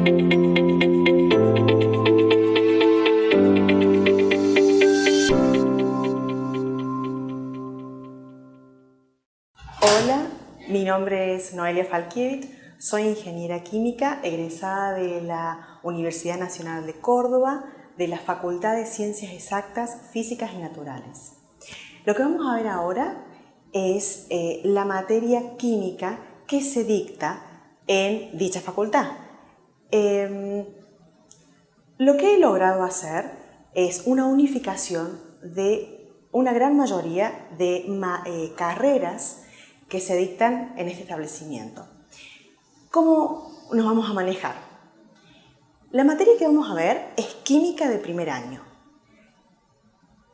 Hola, mi nombre es Noelia Falkiewicz, soy ingeniera química egresada de la Universidad Nacional de Córdoba, de la Facultad de Ciencias Exactas, Físicas y Naturales. Lo que vamos a ver ahora es la materia química que se dicta en dicha facultad. Lo que he logrado hacer es una unificación de una gran mayoría de carreras que se dictan en este establecimiento. ¿Cómo nos vamos a manejar? La materia que vamos a ver es química de primer año.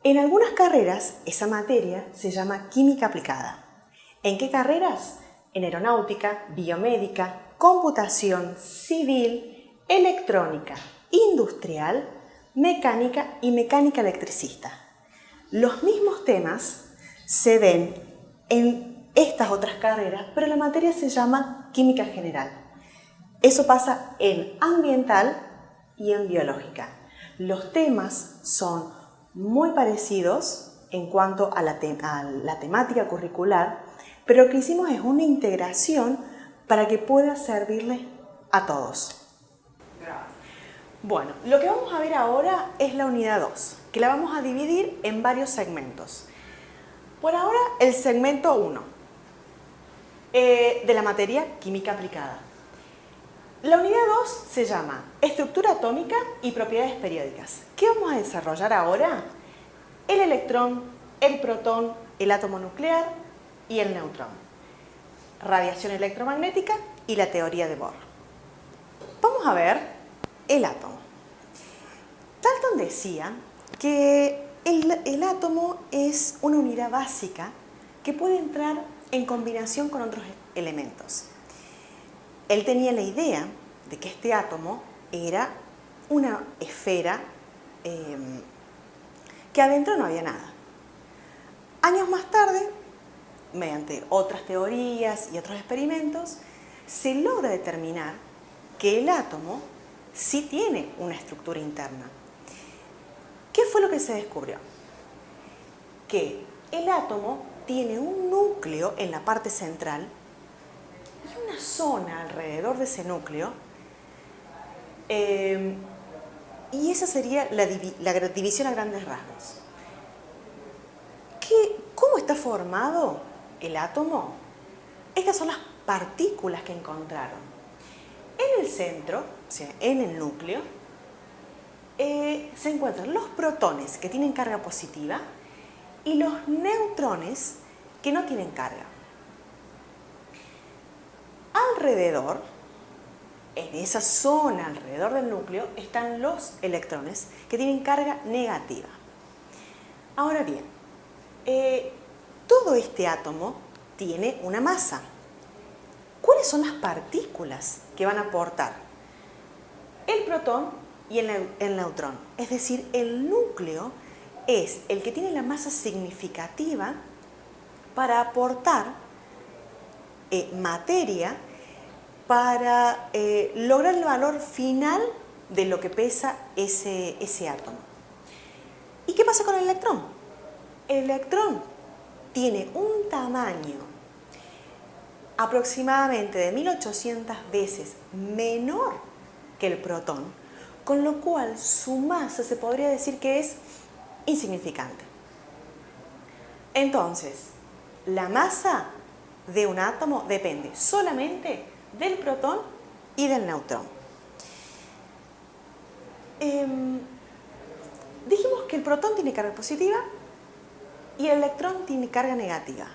En algunas carreras esa materia se llama química aplicada. ¿En qué carreras? En aeronáutica, biomédica, computación, civil, electrónica, industrial, mecánica y mecánica electricista. Los mismos temas se ven en estas otras carreras, pero la materia se llama química general. Eso pasa en ambiental y en biológica. Los temas son muy parecidos en cuanto a la temática curricular, pero lo que hicimos es una integración para que pueda servirles a todos. Bueno, lo que vamos a ver ahora es la unidad 2, que la vamos a dividir en varios segmentos. Por ahora, el segmento 1 de la materia química aplicada. La unidad 2 se llama estructura atómica y propiedades periódicas. ¿Qué vamos a desarrollar ahora? El electrón, el protón, el átomo nuclear y el neutrón. Radiación electromagnética y la teoría de Bohr. Vamos a ver el átomo. Dalton decía que el átomo es una unidad básica que puede entrar en combinación con otros elementos. Él tenía la idea de que este átomo era una esfera que adentro no había nada. Años más tarde, mediante otras teorías y otros experimentos, se logra determinar que el átomo sí tiene una estructura interna. ¿Qué fue lo que se descubrió? Que el átomo tiene un núcleo en la parte central y una zona alrededor de ese núcleo, y esa sería la división a grandes rasgos. ¿Cómo está formado el átomo? Estas son las partículas que encontraron. En el centro, o sea, en el núcleo, se encuentran los protones que tienen carga positiva y los neutrones que no tienen carga. Alrededor, en esa zona alrededor del núcleo, están los electrones que tienen carga negativa. Ahora bien, todo este átomo tiene una masa. ¿Cuáles son las partículas que van a aportar? El protón y el neutrón. Es decir, el núcleo es el que tiene la masa significativa para aportar materia para lograr el valor final de lo que pesa ese átomo. ¿Y qué pasa con el electrón? El electrón tiene un tamaño aproximadamente de 1800 veces menor que el protón, con lo cual su masa se podría decir que es insignificante. Entonces, la masa de un átomo depende solamente del protón y del neutrón. Dijimos que el protón tiene carga positiva y el electrón tiene carga negativa.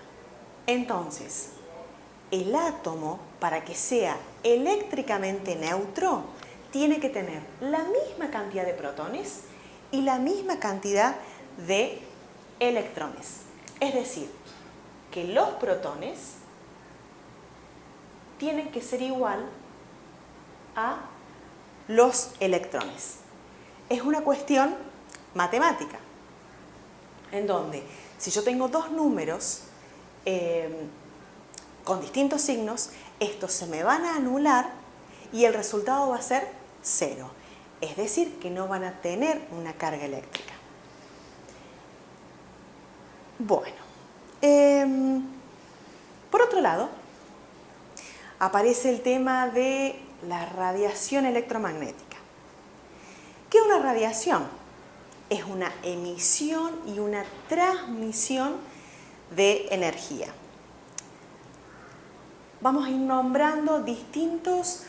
Entonces, el átomo, para que sea eléctricamente neutro, tiene que tener la misma cantidad de protones y la misma cantidad de electrones. Es decir, que los protones tienen que ser igual a los electrones. Es una cuestión matemática, en donde si yo tengo dos números con distintos signos, estos se me van a anular y el resultado va a ser cero. Es decir, que no van a tener una carga eléctrica. Bueno, por otro lado, aparece el tema de la radiación electromagnética. ¿Qué es una radiación? Es una emisión y una transmisión de energía. Vamos a ir nombrando distintas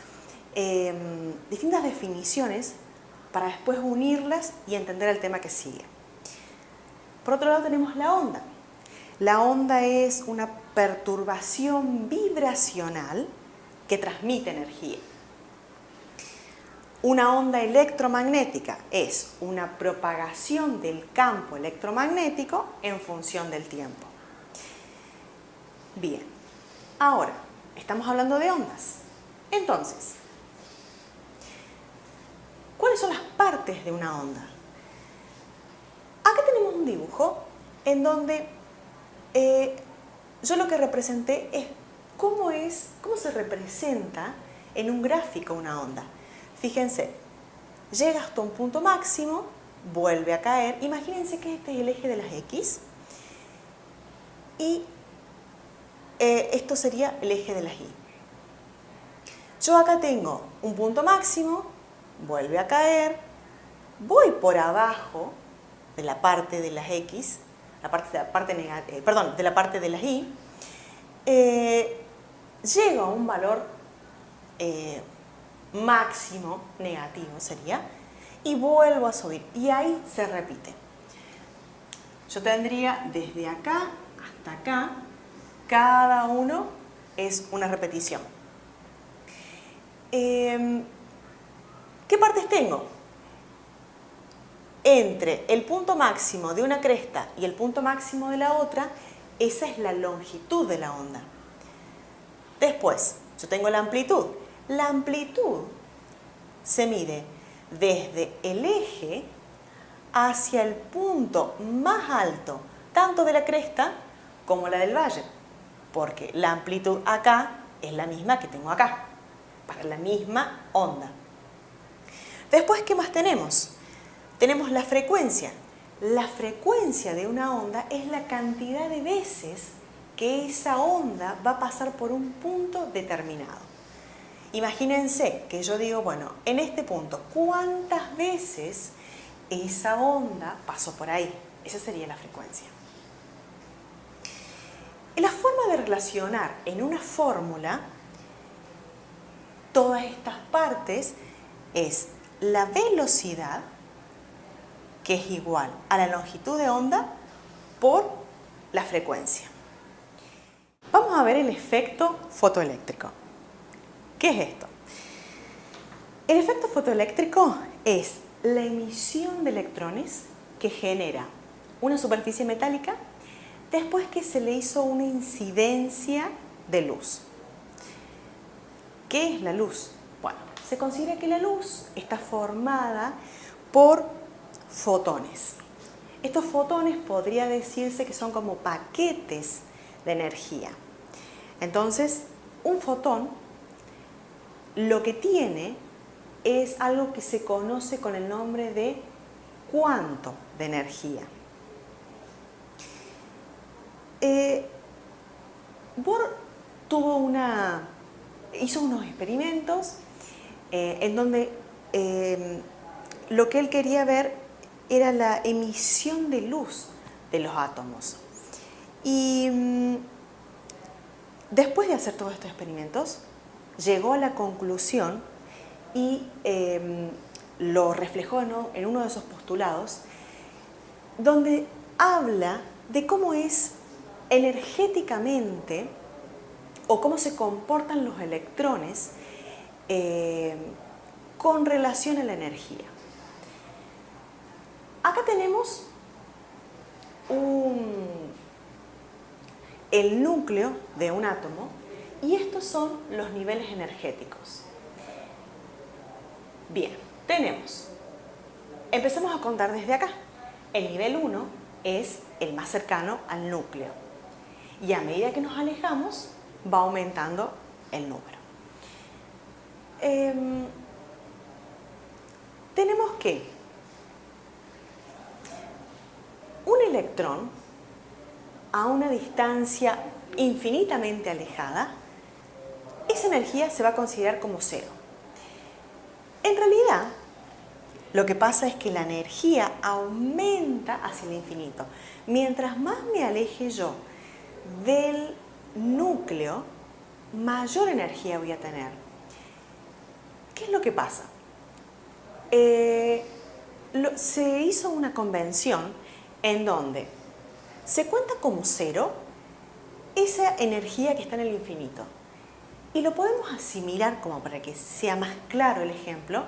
definiciones para después unirlas y entender el tema que sigue. Por otro lado tenemos la onda. La onda es una perturbación vibracional que transmite energía. Una onda electromagnética es una propagación del campo electromagnético en función del tiempo. Bien, ahora estamos hablando de ondas. Entonces, ¿cuáles son las partes de una onda? Acá tenemos un dibujo en donde yo lo que representé es cómo se representa en un gráfico una onda. Fíjense, llega hasta un punto máximo, vuelve a caer. Imagínense que este es el eje de las X y esto sería el eje de las Y. Yo acá tengo un punto máximo, vuelve a caer, voy por abajo de la parte de las X, de la parte de las Y, llego a un valor máximo negativo sería, y vuelvo a subir, y ahí se repite. Yo tendría desde acá hasta acá, cada uno es una repetición. ¿Qué partes tengo? Entre el punto máximo de una cresta y el punto máximo de la otra, esa es la longitud de la onda. Después, yo tengo la amplitud. La amplitud se mide desde el eje hacia el punto más alto, tanto de la cresta como la del valle, porque la amplitud acá es la misma que tengo acá, para la misma onda. Después, ¿qué más tenemos? Tenemos la frecuencia. La frecuencia de una onda es la cantidad de veces que esa onda va a pasar por un punto determinado. Imagínense que yo digo, bueno, en este punto, ¿cuántas veces esa onda pasó por ahí? Esa sería la frecuencia. La forma de relacionar en una fórmula todas estas partes es la velocidad, que es igual a la longitud de onda por la frecuencia. Vamos a ver el efecto fotoeléctrico. ¿Qué es esto? El efecto fotoeléctrico es la emisión de electrones que genera una superficie metálica después que se le hizo una incidencia de luz. ¿Qué es la luz? Bueno, se considera que la luz está formada por fotones. Estos fotones podría decirse que son como paquetes de energía. Entonces, un fotón lo que tiene es algo que se conoce con el nombre de cuanto de energía. Bohr hizo unos experimentos en donde lo que él quería ver era la emisión de luz de los átomos. Y después de hacer todos estos experimentos, llegó a la conclusión y lo reflejó en uno de esos postulados, donde habla de cómo es energéticamente o cómo se comportan los electrones con relación a la energía. Acá tenemos el núcleo de un átomo y estos son los niveles energéticos. Bien, empezamos a contar desde acá. El nivel 1 es el más cercano al núcleo y a medida que nos alejamos va aumentando el número. tenemos que un electrón a una distancia infinitamente alejada, esa energía se va a considerar como cero. En realidad, lo que pasa es que la energía aumenta hacia el infinito. Mientras más me aleje yo del núcleo, mayor energía voy a tener. ¿Qué es lo que pasa? Se hizo una convención en donde se cuenta como cero esa energía que está en el infinito. Y lo podemos asimilar, como para que sea más claro el ejemplo,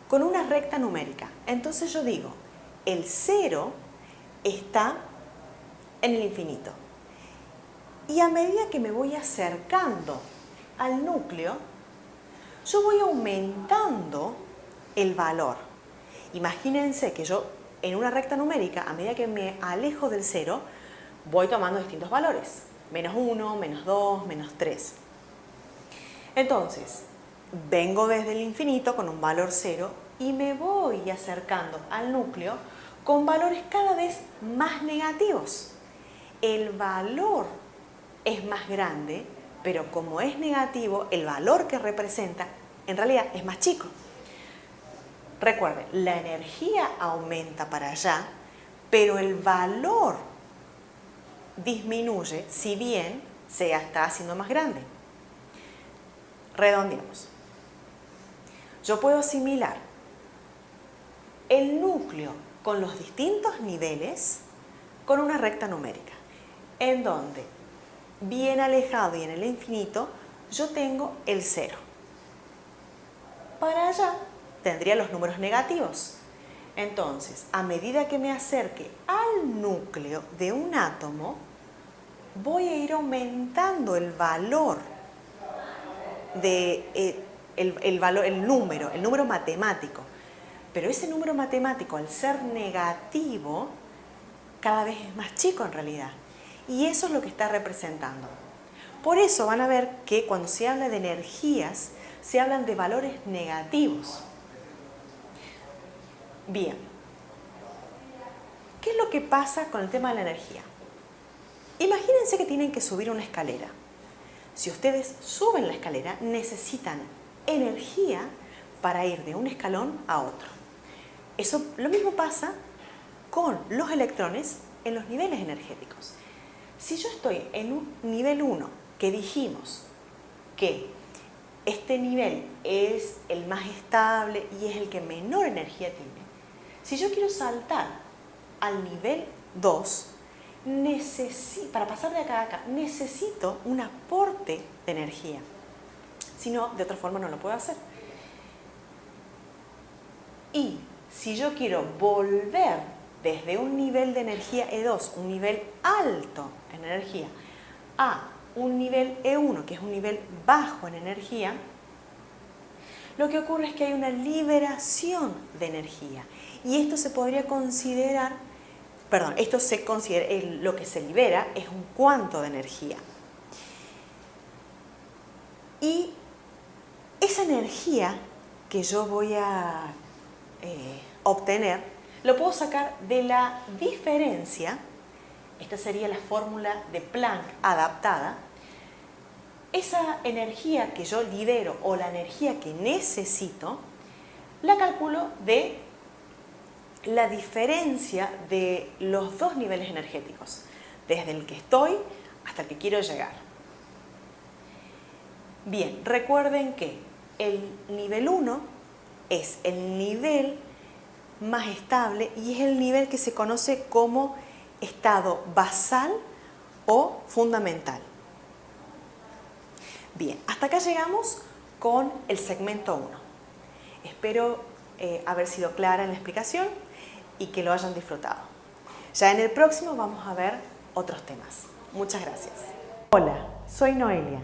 con una recta numérica. Entonces yo digo, el cero está en el infinito. Y a medida que me voy acercando al núcleo, yo voy aumentando el valor. Imagínense que yo en una recta numérica, a medida que me alejo del cero, voy tomando distintos valores. Menos 1, menos 2, menos 3. Entonces, vengo desde el infinito con un valor 0 y me voy acercando al núcleo con valores cada vez más negativos. El valor es más grande, pero como es negativo, el valor que representa en realidad es más chico. Recuerden, la energía aumenta para allá, pero el valor disminuye si bien se está haciendo más grande. Redondeamos. Yo puedo asimilar el núcleo con los distintos niveles con una recta numérica, en donde bien alejado y en el infinito yo tengo el 0. Para allá tendría los números negativos. Entonces, a medida que me acerque al núcleo de un átomo, voy a ir aumentando el valor el número matemático. Pero ese número matemático, al ser negativo, cada vez es más chico en realidad. Y eso es lo que está representando. Por eso van a ver que cuando se habla de energías, se hablan de valores negativos. Bien. ¿Qué es lo que pasa con el tema de la energía? Imagínense que tienen que subir una escalera. Si ustedes suben la escalera, necesitan energía para ir de un escalón a otro. Eso lo mismo pasa con los electrones en los niveles energéticos. Si yo estoy en un nivel 1, que dijimos que este nivel es el más estable y es el que menor energía tiene, si yo quiero saltar al nivel 2, para pasar de acá a acá, necesito un aporte de energía. Si no, de otra forma no lo puedo hacer. Y si yo quiero volver desde un nivel de energía E2, un nivel alto en energía, a un nivel E1, que es un nivel bajo en energía, lo que ocurre es que hay una liberación de energía. Y esto se podría considerar, lo que se libera es un cuanto de energía. Y esa energía que yo voy a obtener, lo puedo sacar de la diferencia. Esta sería la fórmula de Planck adaptada. Esa energía que yo libero o la energía que necesito, la calculo de la diferencia de los dos niveles energéticos, desde el que estoy hasta el que quiero llegar. Bien, recuerden que el nivel 1 es el nivel más estable y es el nivel que se conoce como estado basal o fundamental. Bien, hasta acá llegamos con el segmento 1. Espero haber sido clara en la explicación y que lo hayan disfrutado. Ya en el próximo vamos a ver otros temas. Muchas gracias. Hola, soy Noelia.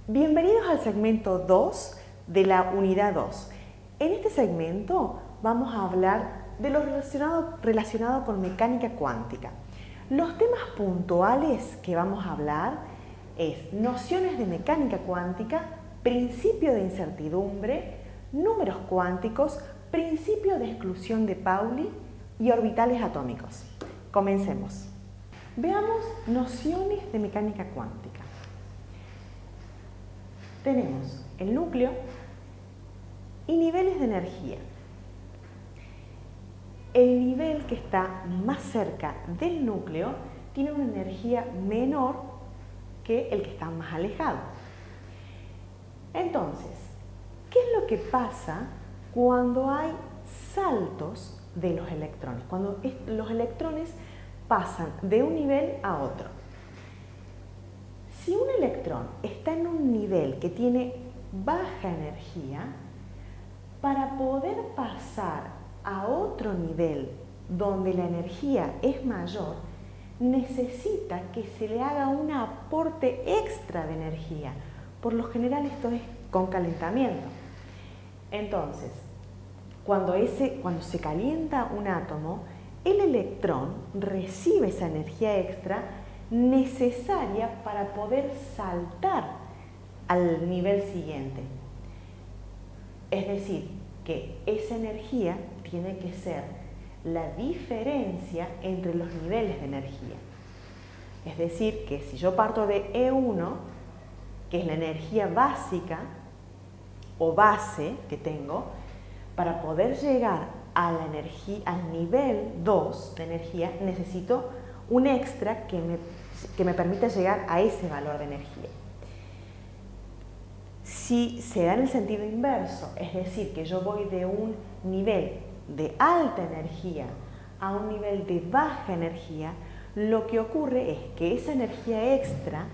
Bienvenidos al segmento 2 de la unidad 2. En este segmento vamos a hablar de lo relacionado con mecánica cuántica. Los temas puntuales que vamos a hablar es nociones de mecánica cuántica, principio de incertidumbre, números cuánticos, Principio de exclusión de Pauli y orbitales atómicos. Comencemos. Veamos nociones de mecánica cuántica. Tenemos el núcleo y niveles de energía. El nivel que está más cerca del núcleo tiene una energía menor que el que está más alejado. Entonces, ¿qué es lo que pasa cuando hay saltos de los electrones? Cuando los electrones pasan de un nivel a otro. Si un electrón está en un nivel que tiene baja energía, para poder pasar a otro nivel donde la energía es mayor, necesita que se le haga un aporte extra de energía. Por lo general esto es con calentamiento. Entonces, cuando se calienta un átomo, el electrón recibe esa energía extra necesaria para poder saltar al nivel siguiente. Es decir, que esa energía tiene que ser la diferencia entre los niveles de energía. Es decir, que si yo parto de E1, que es la energía básica o base que tengo, para poder llegar a la energía, al nivel 2 de energía, necesito un extra que me permita llegar a ese valor de energía. Si se da en el sentido inverso, es decir, que yo voy de un nivel de alta energía a un nivel de baja energía, lo que ocurre es que esa energía extra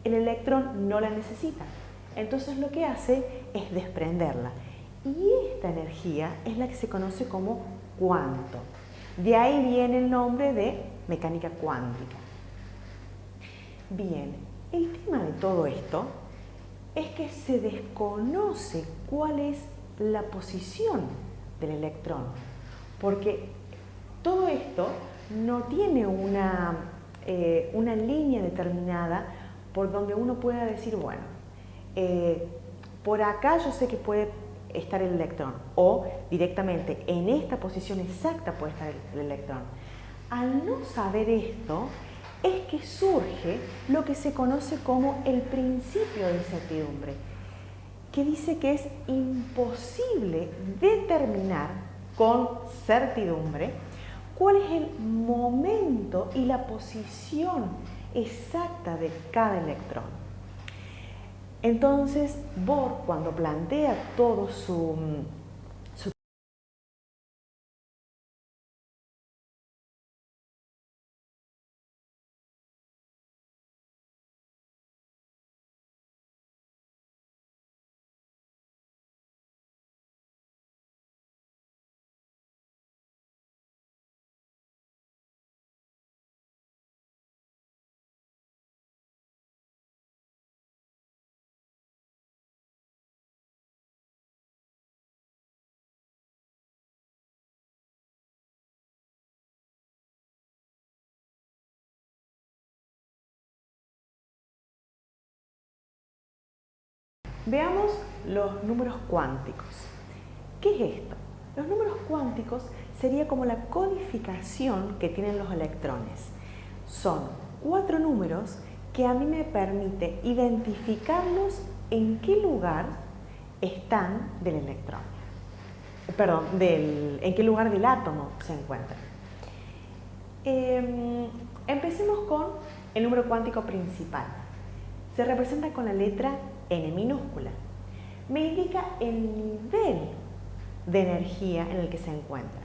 el electrón no la necesita. Entonces lo que hace es desprenderla. Y esta energía es la que se conoce como cuanto. De ahí viene el nombre de mecánica cuántica. Bien, el tema de todo esto es que se desconoce cuál es la posición del electrón, porque todo esto no tiene una línea determinada por donde uno pueda decir, bueno, por acá yo sé que puede estar el electrón, o directamente en esta posición exacta puede estar el electrón. Al no saber esto, es que surge lo que se conoce como el principio de incertidumbre, que dice que es imposible determinar con certidumbre cuál es el momento y la posición exacta de cada electrón. Entonces, Bohr, cuando plantea todo su Veamos los números cuánticos. ¿Qué es esto? Los números cuánticos sería como la codificación que tienen los electrones. Son 4 números que a mí me permite identificarlos en qué lugar están del electrón. Perdón, en qué lugar del átomo se encuentran. Empecemos con el número cuántico principal. Se representa con la letra N minúscula. Me indica el nivel de energía en el que se encuentra.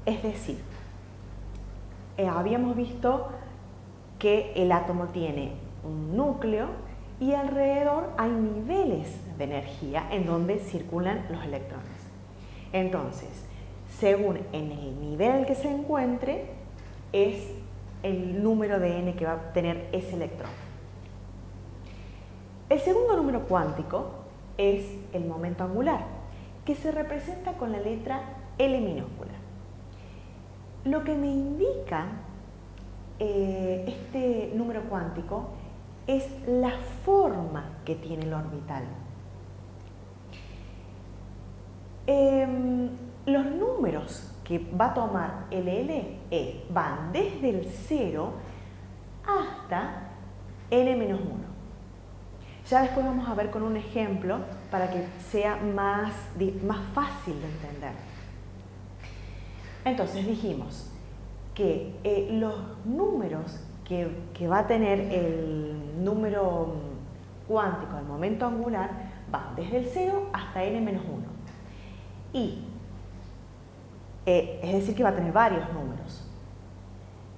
Es decir, habíamos visto que el átomo tiene un núcleo y alrededor hay niveles de energía en donde circulan los electrones. Entonces, según en el nivel que se encuentre, es el número de N que va a tener ese electrón. El segundo número cuántico es el momento angular, que se representa con la letra L minúscula. Lo que me indica este número cuántico es la forma que tiene el orbital. que va a tomar el L van desde el 0 hasta n-1. Ya después vamos a ver con un ejemplo para que sea más fácil de entender. Entonces dijimos que los números que va a tener el número cuántico al momento angular van desde el 0 hasta n-1. Y es decir que va a tener varios números.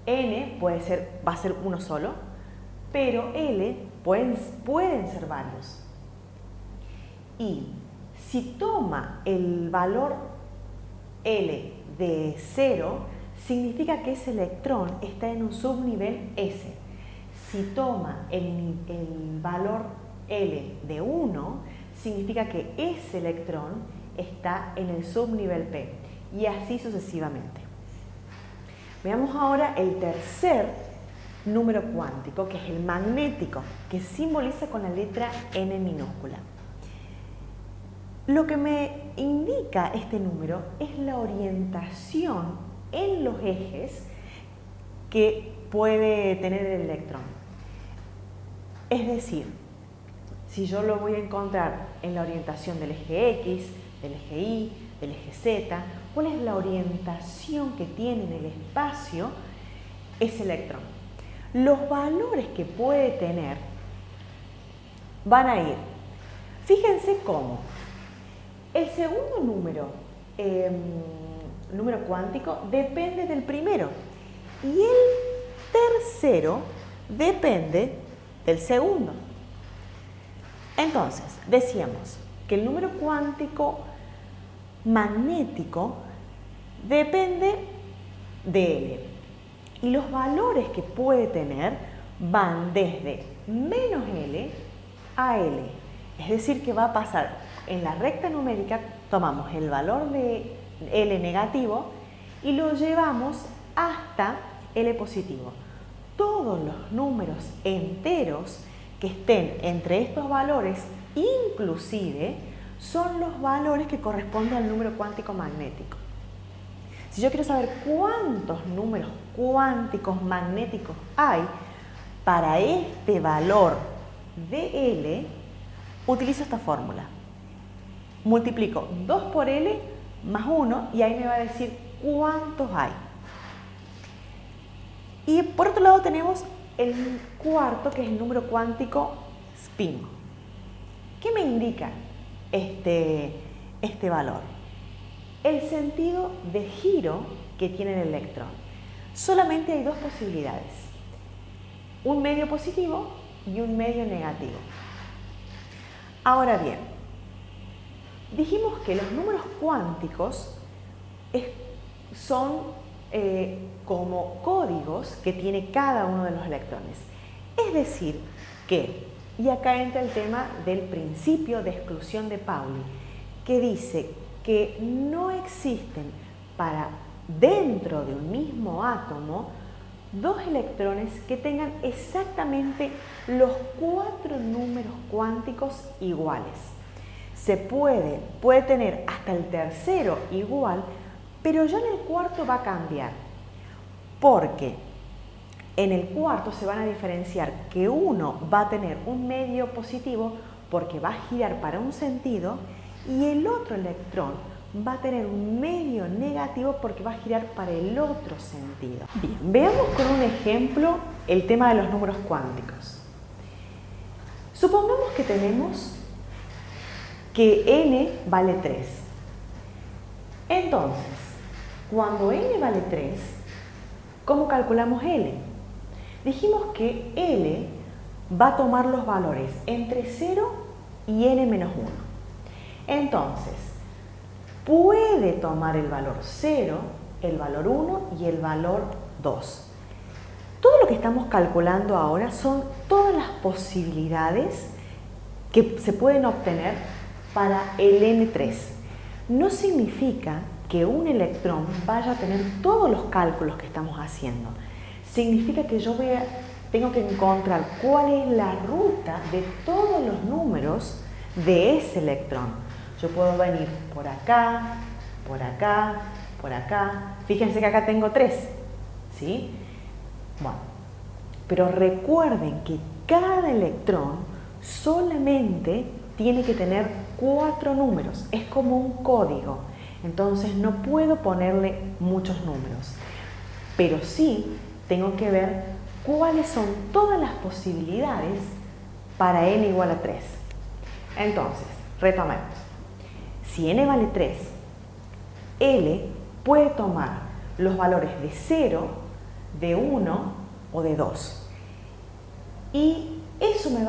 N va a ser uno solo, pero L pueden ser varios. Y si toma el valor L de 0, significa que ese electrón está en un subnivel S. Si toma el valor L de 1, significa que ese electrón está en el subnivel P. Y así sucesivamente. Veamos ahora el tercer número cuántico, que es el magnético, que simboliza con la letra N minúscula. Lo que me indica este número es la orientación en los ejes que puede tener el electrón. Es decir, si yo lo voy a encontrar en la orientación del eje X, del eje Y, del eje Z, ¿cuál es la orientación que tiene en el espacio ese electrón? Los valores que puede tener van a ir. Fíjense cómo el segundo número cuántico depende del primero y el tercero depende del segundo. Entonces, decíamos que el número cuántico magnético depende de L y los valores que puede tener van desde menos L a L. Es decir, que va a pasar en la recta numérica, tomamos el valor de L negativo y lo llevamos hasta L positivo. Todos los números enteros que estén entre estos valores, inclusive, son los valores que corresponden al número cuántico magnético. Si yo quiero saber cuántos números cuánticos magnéticos hay para este valor de L, utilizo esta fórmula. Multiplico 2 por L más 1 y ahí me va a decir cuántos hay. Y por otro lado tenemos el cuarto, que es el número cuántico spin. ¿Qué me indica este valor? El sentido de giro que tiene el electrón. Solamente hay dos posibilidades: un medio positivo y un medio negativo. Ahora bien, dijimos que los números cuánticos son como códigos que tiene cada uno de los electrones. Es decir que, y acá entra el tema del principio de exclusión de Pauli, que dice que no existen dentro de un mismo átomo dos electrones que tengan exactamente los 4 números cuánticos iguales. Se puede tener hasta el tercero igual, pero ya en el cuarto va a cambiar, porque en el cuarto se van a diferenciar que uno va a tener un medio positivo porque va a girar para un sentido y el otro electrón va a tener un medio negativo porque va a girar para el otro sentido. Bien, veamos con un ejemplo el tema de los números cuánticos. Supongamos que tenemos que n vale 3. Entonces, cuando n vale 3, ¿cómo calculamos L? Dijimos que L va a tomar los valores entre 0 y n-1. Entonces, puede tomar el valor 0, el valor 1 y el valor 2. Todo lo que estamos calculando ahora son todas las posibilidades que se pueden obtener para el n3. No significa que un electrón vaya a tener todos los cálculos que estamos haciendo. Significa que yo tengo que encontrar cuál es la ruta de todos los números de ese electrón. Yo puedo venir por acá por acá. Fíjense que acá tengo 3, ¿sí? Bueno, pero recuerden que cada electrón solamente tiene que tener 4 números, es como un código, entonces no puedo ponerle muchos números, pero sí tengo que ver cuáles son todas las posibilidades para n igual a 3. Entonces, retomemos. Si n vale 3, L puede tomar los valores de 0, de 1 o de 2. Y eso me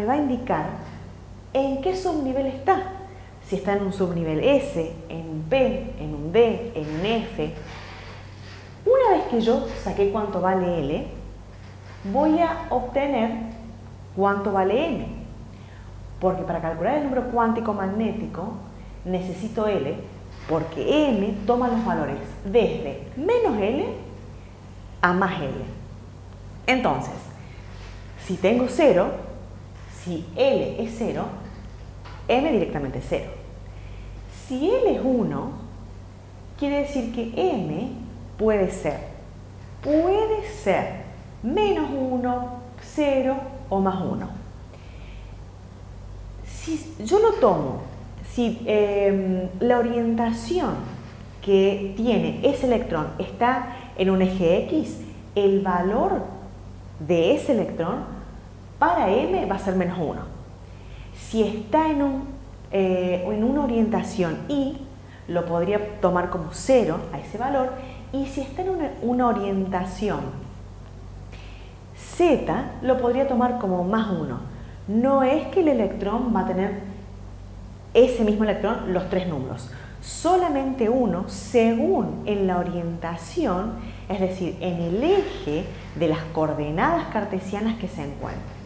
va a indicar en qué subnivel está. Si está en un subnivel S, en un P, en un D, en un F. Una vez que yo saqué cuánto vale L, voy a obtener cuánto vale M. Porque para calcular el número cuántico magnético necesito L, porque M toma los valores desde menos L a más L. Entonces, si tengo 0, si L es 0, M directamente es 0. Si L es 1, quiere decir que M puede ser menos 1, 0 o más 1. Si yo lo tomo, si la orientación que tiene ese electrón está en un eje X, el valor de ese electrón para M va a ser menos 1. Si está en una orientación Y, lo podría tomar como 0 a ese valor, y si está en una orientación Z, lo podría tomar como más 1. No es que el electrón va a tener, ese mismo electrón, los 3 números. Solamente uno según en la orientación, es decir, en el eje de las coordenadas cartesianas que se encuentren.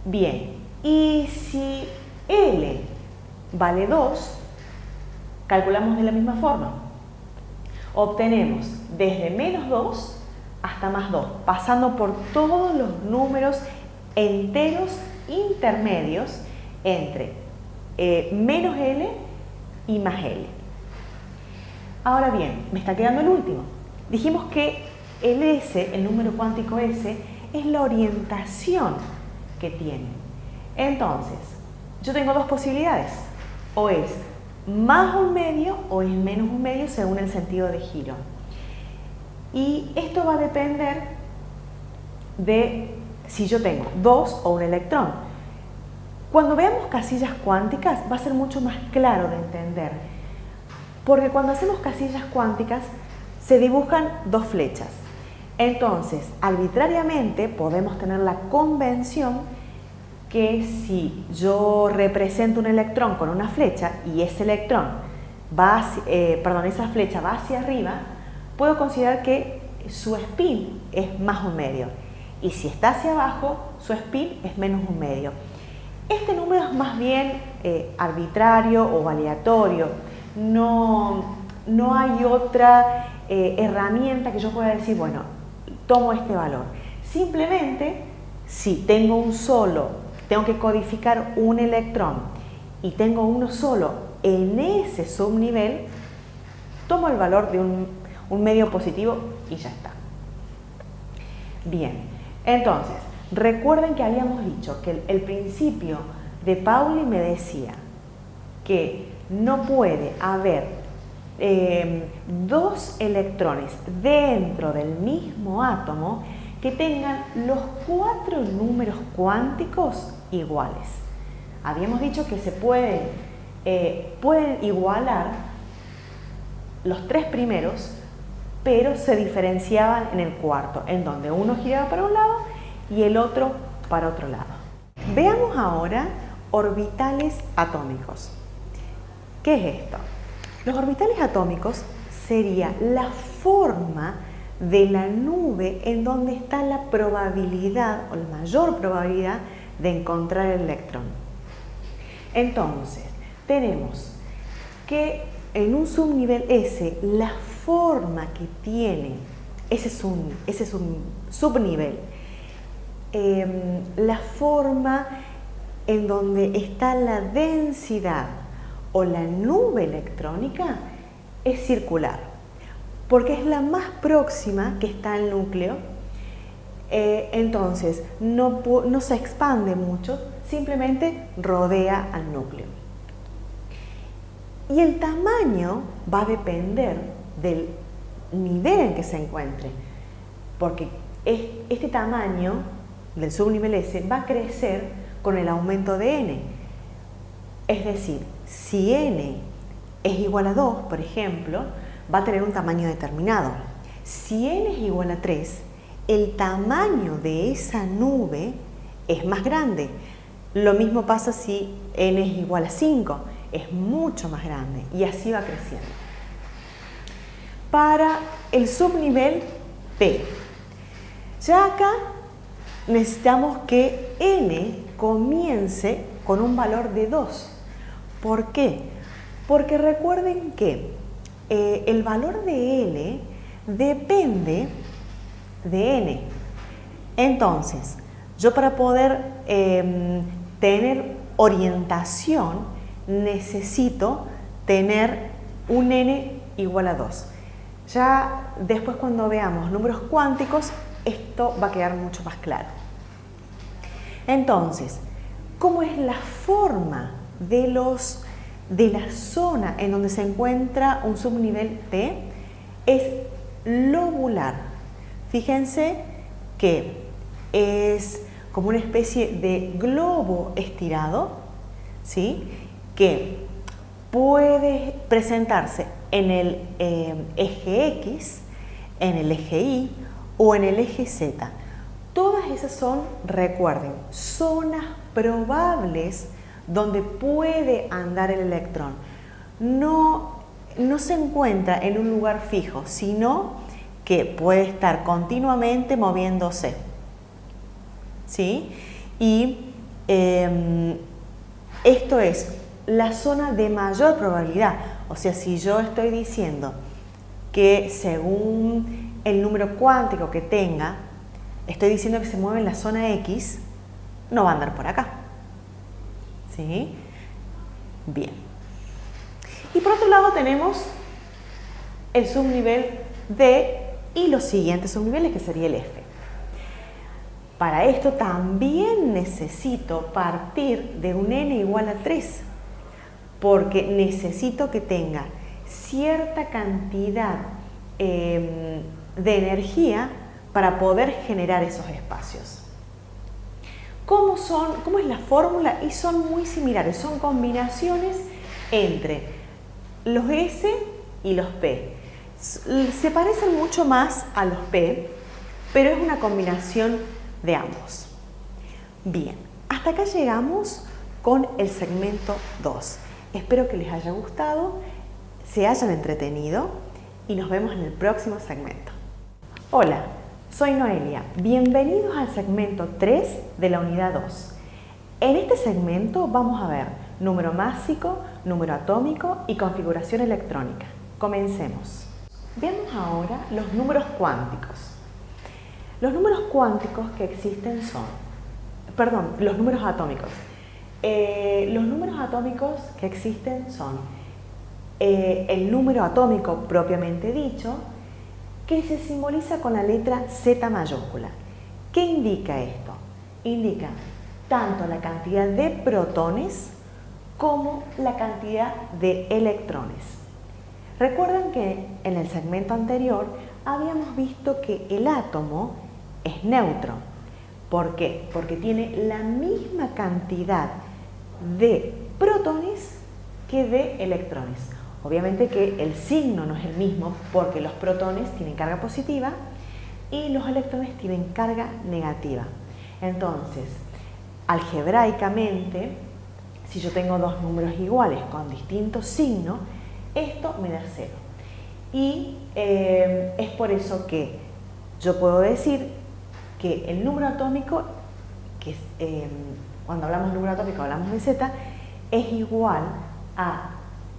Bien, y si L vale 2, calculamos de la misma forma. Obtenemos desde menos 2 hasta más 2, pasando por todos los números enteros intermedios entre menos L y más L. Ahora bien, me está quedando el último. Dijimos que el S, el número cuántico S, es la orientación que tiene. Entonces, yo tengo dos posibilidades. O es más un medio o es menos un medio según el sentido de giro. Y esto va a depender de si yo tengo 2 o un electrón. Cuando veamos casillas cuánticas va a ser mucho más claro de entender, porque cuando hacemos casillas cuánticas se dibujan dos flechas. Entonces, arbitrariamente podemos tener la convención que si yo represento un electrón con una flecha y ese electrón esa flecha va hacia arriba, puedo considerar que su spin es más un medio. Y si está hacia abajo, su spin es menos un medio. Este número es más bien arbitrario o aleatorio. No hay otra herramienta que yo pueda decir, bueno, tomo este valor. Simplemente, si tengo tengo que codificar un electrón y tengo uno solo en ese subnivel, tomo el valor de un medio positivo y ya está. Bien, entonces, recuerden que habíamos dicho que el principio de Pauli me decía que no puede haber dos electrones dentro del mismo átomo que tengan los 4 números cuánticos iguales. Habíamos dicho que se pueden igualar los 3 primeros, pero se diferenciaban en el cuarto, en donde uno giraba para un lado y el otro para otro lado. Veamos ahora orbitales atómicos. ¿Qué es esto? Los orbitales atómicos sería la forma de la nube en donde está la probabilidad o la mayor probabilidad de encontrar el electrón. Entonces, tenemos que en un subnivel S, la forma que tiene ese subnivel, la forma en donde está la densidad o la nube electrónica es circular, porque es la más próxima que está al núcleo. Entonces no se expande mucho, simplemente rodea al núcleo. Y el tamaño va a depender del nivel en que se encuentre, porque este tamaño del subnivel S va a crecer con el aumento de n. Es decir, si n es igual a 2, por ejemplo, va a tener un tamaño determinado. Si n es igual a 3, el tamaño de esa nube es más grande. Lo mismo pasa si n es igual a 5, es mucho más grande y así va creciendo. Para el subnivel P, ya acá necesitamos que n comience con un valor de 2. ¿Por qué? Porque recuerden que el valor de L depende de n. Entonces, yo para poder tener orientación necesito tener un n igual a 2. Ya después cuando veamos números cuánticos, esto va a quedar mucho más claro. Entonces, ¿cómo es la forma de la zona en donde se encuentra un subnivel T? Es lobular. Fíjense que es como una especie de globo estirado, ¿sí? Que puede presentarse en el eje X, en el eje Y o en el eje Z. Todas esas son, recuerden, zonas probables donde puede andar el electrón. No se encuentra en un lugar fijo, sino que puede estar continuamente moviéndose, ¿sí? Y esto es la zona de mayor probabilidad. O sea, si yo estoy diciendo que según el número cuántico que tenga, estoy diciendo que se mueve en la zona X, no va a andar por acá. ¿Sí? Bien. Y por otro lado tenemos el subnivel D y los siguientes subniveles, que sería el F. Para esto también necesito partir de un n igual a 3, porque necesito que tenga cierta cantidad de energía para poder generar esos espacios. ¿Cómo es la fórmula? Y son muy similares, son combinaciones entre los S y los P. Se parecen mucho más a los P, pero es una combinación de ambos. Bien, hasta acá llegamos con el segmento 2. Espero que les haya gustado, se hayan entretenido y nos vemos en el próximo segmento. Hola, soy Noelia. Bienvenidos al segmento 3 de la unidad 2. En este segmento vamos a ver número másico, número atómico y configuración electrónica. Comencemos. Veamos ahora los números cuánticos. Los números cuánticos que existen son, los números atómicos. Los números atómicos que existen son el número atómico propiamente dicho, que se simboliza con la letra Z mayúscula. ¿Qué indica esto? Indica tanto la cantidad de protones como la cantidad de electrones. Recuerdan que en el segmento anterior habíamos visto que el átomo es neutro. ¿Por qué? Porque tiene la misma cantidad de protones que de electrones. Obviamente que el signo no es el mismo porque los protones tienen carga positiva y los electrones tienen carga negativa. Entonces, algebraicamente, si yo tengo dos números iguales con distintos signos, esto me da 0. Y es por eso que yo puedo decir que el número atómico, que cuando hablamos de número atómico hablamos de Z, es igual a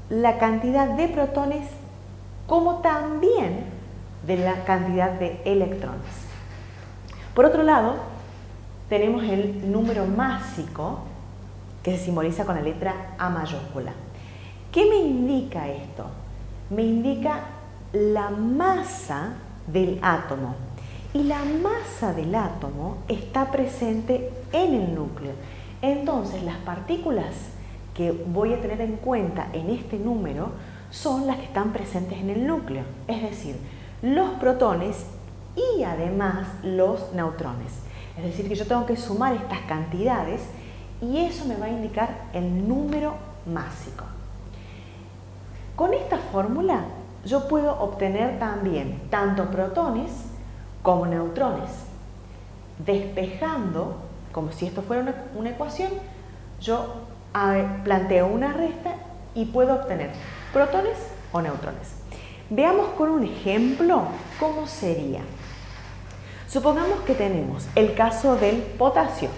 la cantidad de protones como también de la cantidad de electrones. Por otro lado, tenemos el número másico, que se simboliza con la letra A mayúscula. indica esto? Me indica la masa del átomo. Y la masa del átomo está presente en el núcleo. Entonces, las partículas que voy a tener en cuenta en este número son las que están presentes en el núcleo, es decir, los protones y además los neutrones. Es decir, que yo tengo que sumar estas cantidades y eso me va a indicar el número másico. Con esta fórmula yo puedo obtener también tanto protones como neutrones. Despejando, como si esto fuera una ecuación, yo planteo una resta y puedo obtener protones o neutrones. Veamos con un ejemplo cómo sería. Supongamos que tenemos el caso del potasio.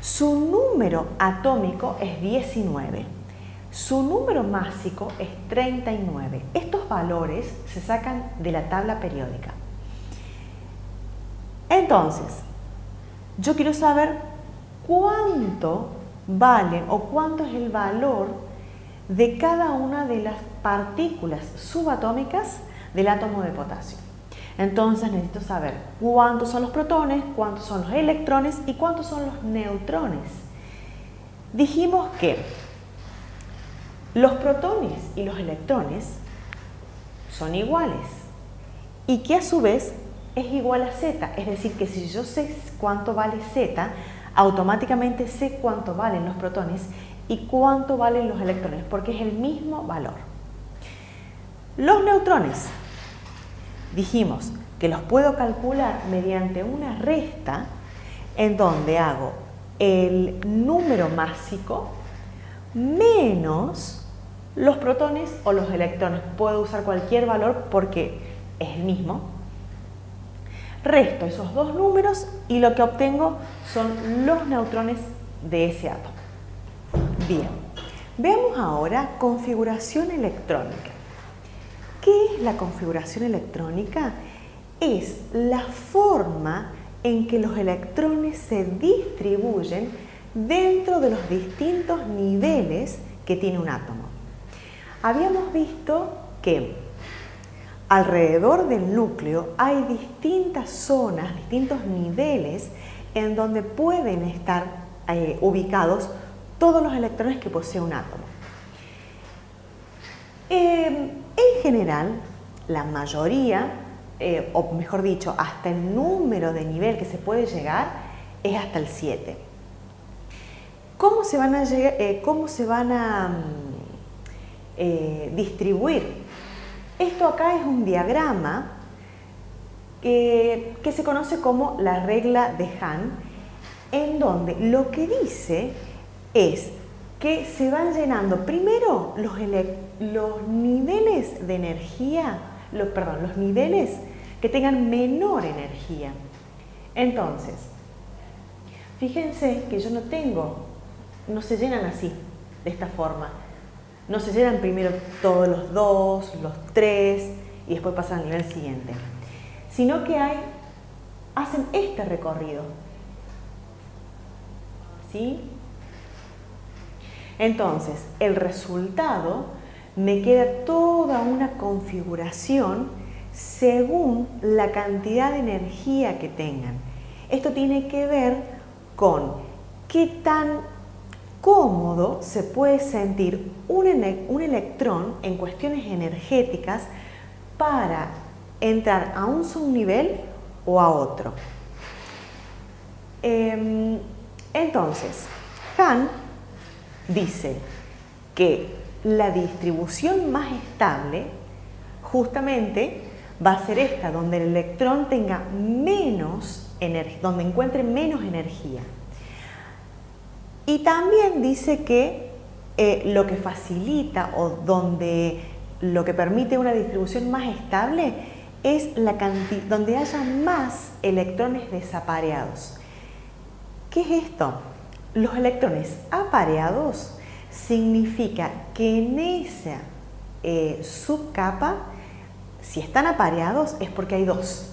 Su número atómico es 19. Su número másico es 39. Estos valores se sacan de la tabla periódica. Entonces, yo quiero saber cuánto vale o cuánto es el valor de cada una de las partículas subatómicas del átomo de potasio. Entonces necesito saber cuántos son los protones, cuántos son los electrones y cuántos son los neutrones. Dijimos que los protones y los electrones son iguales y que a su vez es igual a Z, es decir, que si yo sé cuánto vale Z, automáticamente sé cuánto valen los protones y cuánto valen los electrones, porque es el mismo valor. Los neutrones, dijimos que los puedo calcular mediante una resta en donde hago el número másico menos los protones o los electrones. Puedo usar cualquier valor porque es el mismo. Resto esos dos números y lo que obtengo son los neutrones de ese átomo. Bien, veamos ahora configuración electrónica. ¿Qué es la configuración electrónica? Es la forma en que los electrones se distribuyen dentro de los distintos niveles que tiene un átomo. Habíamos visto que alrededor del núcleo hay distintas zonas, distintos niveles en donde pueden estar ubicados todos los electrones que posee un átomo. En general, la mayoría, o mejor dicho, hasta el número de nivel que se puede llegar es hasta el 7. ¿Cómo se van a distribuir? Esto acá es un diagrama que se conoce como la regla de Hahn, en donde lo que dice es que se van llenando primero los niveles de energía, los niveles que tengan menor energía. Entonces, fíjense que yo no se llenan así, de esta forma. No se llenan primero todos los 2, los 3 y después pasan al nivel siguiente, sino que hacen este recorrido. ¿Sí? Entonces, el resultado me queda toda una configuración según la cantidad de energía que tengan. Esto tiene que ver con qué tan cómodo se puede sentir un electrón en cuestiones energéticas para entrar a un subnivel o a otro. Entonces, Hahn dice que la distribución más estable justamente va a ser esta, donde el electrón tenga menos energía, donde encuentre menos energía. Y también dice que lo que facilita o lo que permite una distribución más estable es donde haya más electrones desapareados. ¿Qué es esto? Los electrones apareados significa que en esa subcapa, si están apareados es porque hay dos,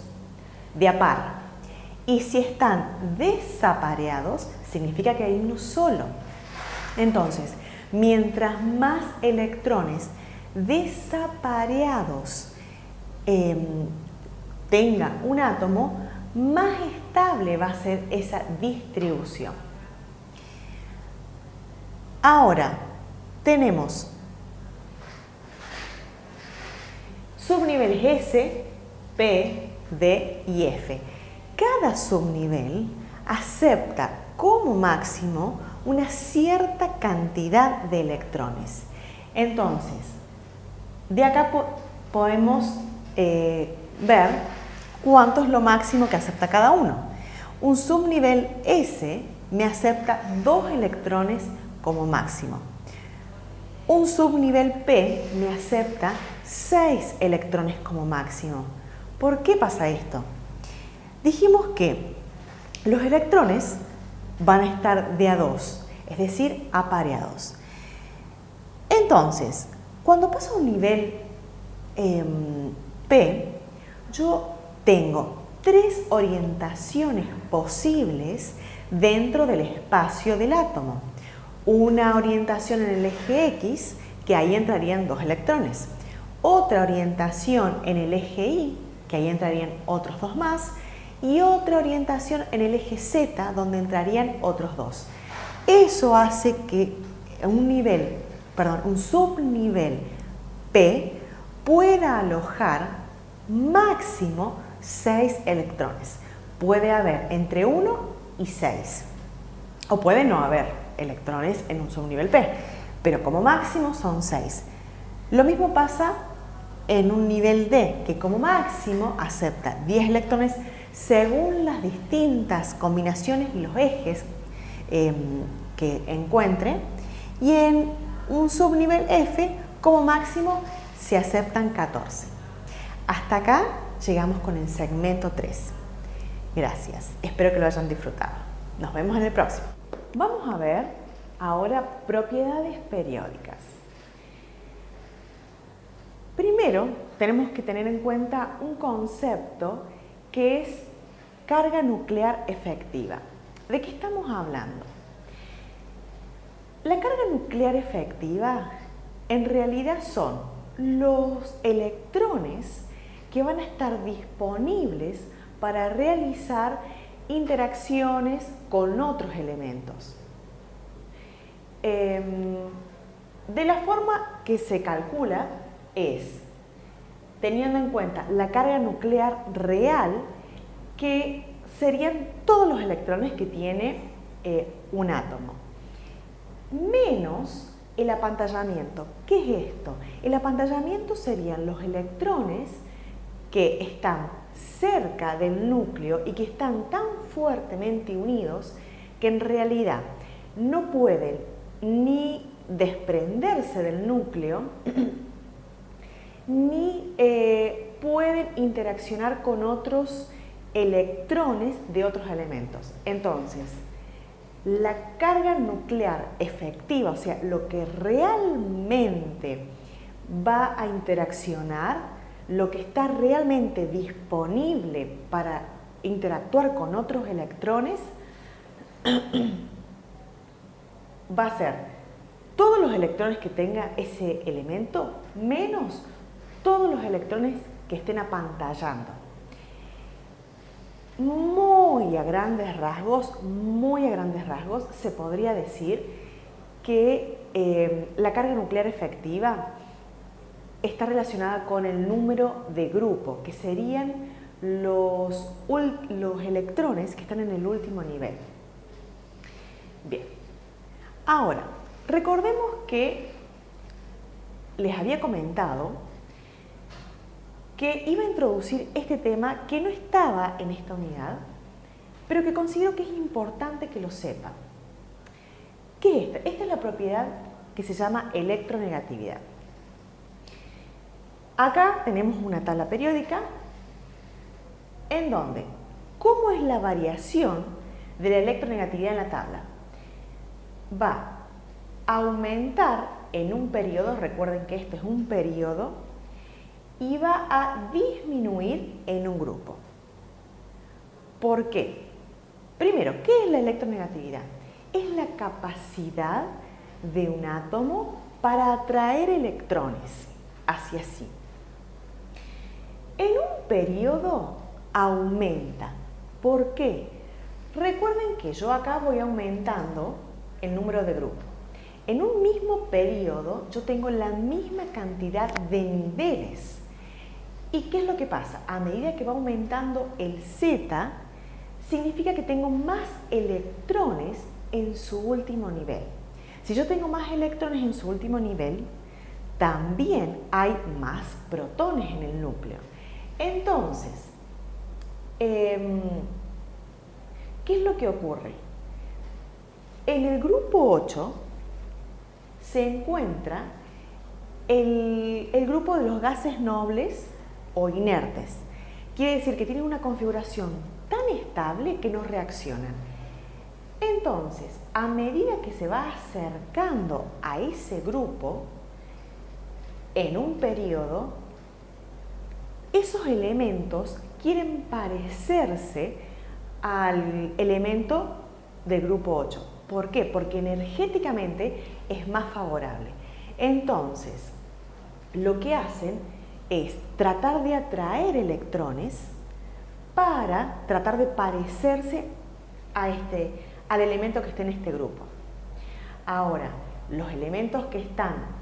de a par. Y si están desapareados, significa que hay uno solo. Entonces, mientras más electrones desapareados tenga un átomo, más estable va a ser esa distribución. Ahora, tenemos subniveles S, P, D y F. Cada subnivel acepta como máximo una cierta cantidad de electrones. Entonces, de acá podemos ver cuánto es lo máximo que acepta cada uno. Un subnivel S me acepta 2 electrones como máximo. Un subnivel P me acepta 6 electrones como máximo. ¿Por qué pasa esto? Dijimos que los electrones van a estar de a 2, es decir, apareados. Entonces, cuando paso a un nivel P, yo tengo 3 orientaciones posibles dentro del espacio del átomo. Una orientación en el eje X, que ahí entrarían 2 electrones. Otra orientación en el eje Y, que ahí entrarían otros 2 más. Y otra orientación en el eje Z, donde entrarían otros 2. Eso hace que un subnivel P pueda alojar máximo 6 electrones. Puede haber entre 1 y 6. O puede no haber electrones en un subnivel P, pero como máximo son 6. Lo mismo pasa en un nivel D, que como máximo acepta 10 electrones según las distintas combinaciones y los ejes que encuentre. Y en un subnivel F, como máximo, se aceptan 14. Hasta acá llegamos con el segmento 3. Gracias, espero que lo hayan disfrutado. Nos vemos en el próximo. Vamos a ver ahora propiedades periódicas. Primero, tenemos que tener en cuenta un concepto que es carga nuclear efectiva. ¿De qué estamos hablando? La carga nuclear efectiva en realidad son los electrones que van a estar disponibles para realizar interacciones con otros elementos. De la forma que se calcula es teniendo en cuenta la carga nuclear real, que serían todos los electrones que tiene un átomo, menos el apantallamiento. ¿Qué es esto? El apantallamiento serían los electrones que están cerca del núcleo y que están tan fuertemente unidos que en realidad no pueden ni desprenderse del núcleo ni pueden interaccionar con otros electrones de otros elementos. Entonces, la carga nuclear efectiva, o sea, lo que realmente va a interaccionar, lo que está realmente disponible para interactuar con otros electrones, va a ser todos los electrones que tenga ese elemento menos todos los electrones que estén apantallando. Muy a grandes rasgos, se podría decir que la carga nuclear efectiva está relacionada con el número de grupo, que serían los electrones que están en el último nivel. Bien, ahora, recordemos que les había comentado que iba a introducir este tema que no estaba en esta unidad, pero que considero que es importante que lo sepan. ¿Qué es esta? Esta es la propiedad que se llama electronegatividad. Acá tenemos una tabla periódica en donde, ¿cómo es la variación de la electronegatividad en la tabla? Va a aumentar en un periodo, recuerden que esto es un periodo, y va a disminuir en un grupo. ¿Por qué? Primero, ¿qué es la electronegatividad? Es la capacidad de un átomo para atraer electrones. hacia así. En un periodo aumenta. ¿Por qué? Recuerden que yo acá voy aumentando el número de grupos. En un mismo periodo yo tengo la misma cantidad de niveles. ¿Y qué es lo que pasa? A medida que va aumentando el Z, significa que tengo más electrones en su último nivel. Si yo tengo más electrones en su último nivel, también hay más protones en el núcleo. Entonces, ¿qué es lo que ocurre? En el grupo 8 se encuentra el grupo de los gases nobles o inertes. Quiere decir que tienen una configuración tan estable que no reaccionan. Entonces, a medida que se va acercando a ese grupo, en un periodo, esos elementos quieren parecerse al elemento del grupo 8. ¿Por qué? Porque energéticamente es más favorable. Entonces, lo que hacen es tratar de atraer electrones para tratar de parecerse al elemento que esté en este grupo. Ahora, los elementos que están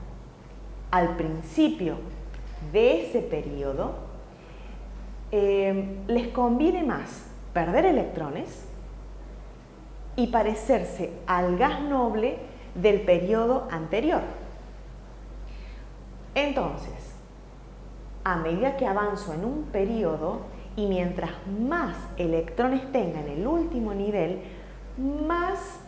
al principio de ese periodo, les conviene más perder electrones y parecerse al gas noble del periodo anterior. Entonces, a medida que avanzo en un periodo y mientras más electrones tenga en el último nivel, más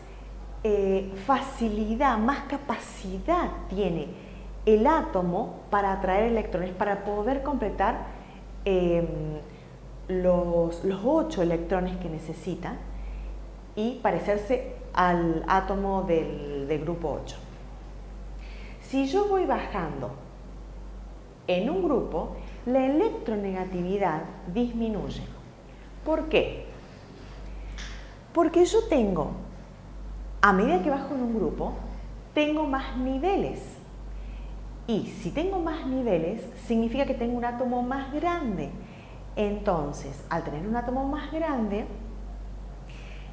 facilidad, más capacidad tiene el átomo para atraer electrones, para poder completar los 8 electrones que necesita y parecerse al átomo del grupo 8. Si yo voy bajando en un grupo, la electronegatividad disminuye. ¿Por qué? Porque yo tengo, a medida que bajo en un grupo, tengo más niveles. Y si tengo más niveles, significa que tengo un átomo más grande. Entonces, al tener un átomo más grande,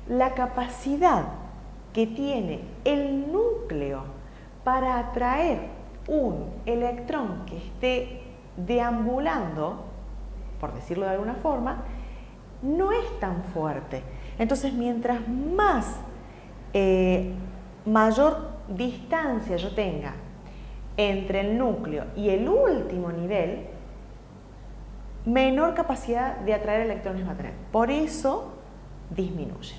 la capacidad que tiene el núcleo para atraer un electrón que esté deambulando, por decirlo de alguna forma, no es tan fuerte. Entonces, mientras mayor distancia yo tenga entre el núcleo y el último nivel, menor capacidad de atraer electrones va a tener. Por eso disminuye.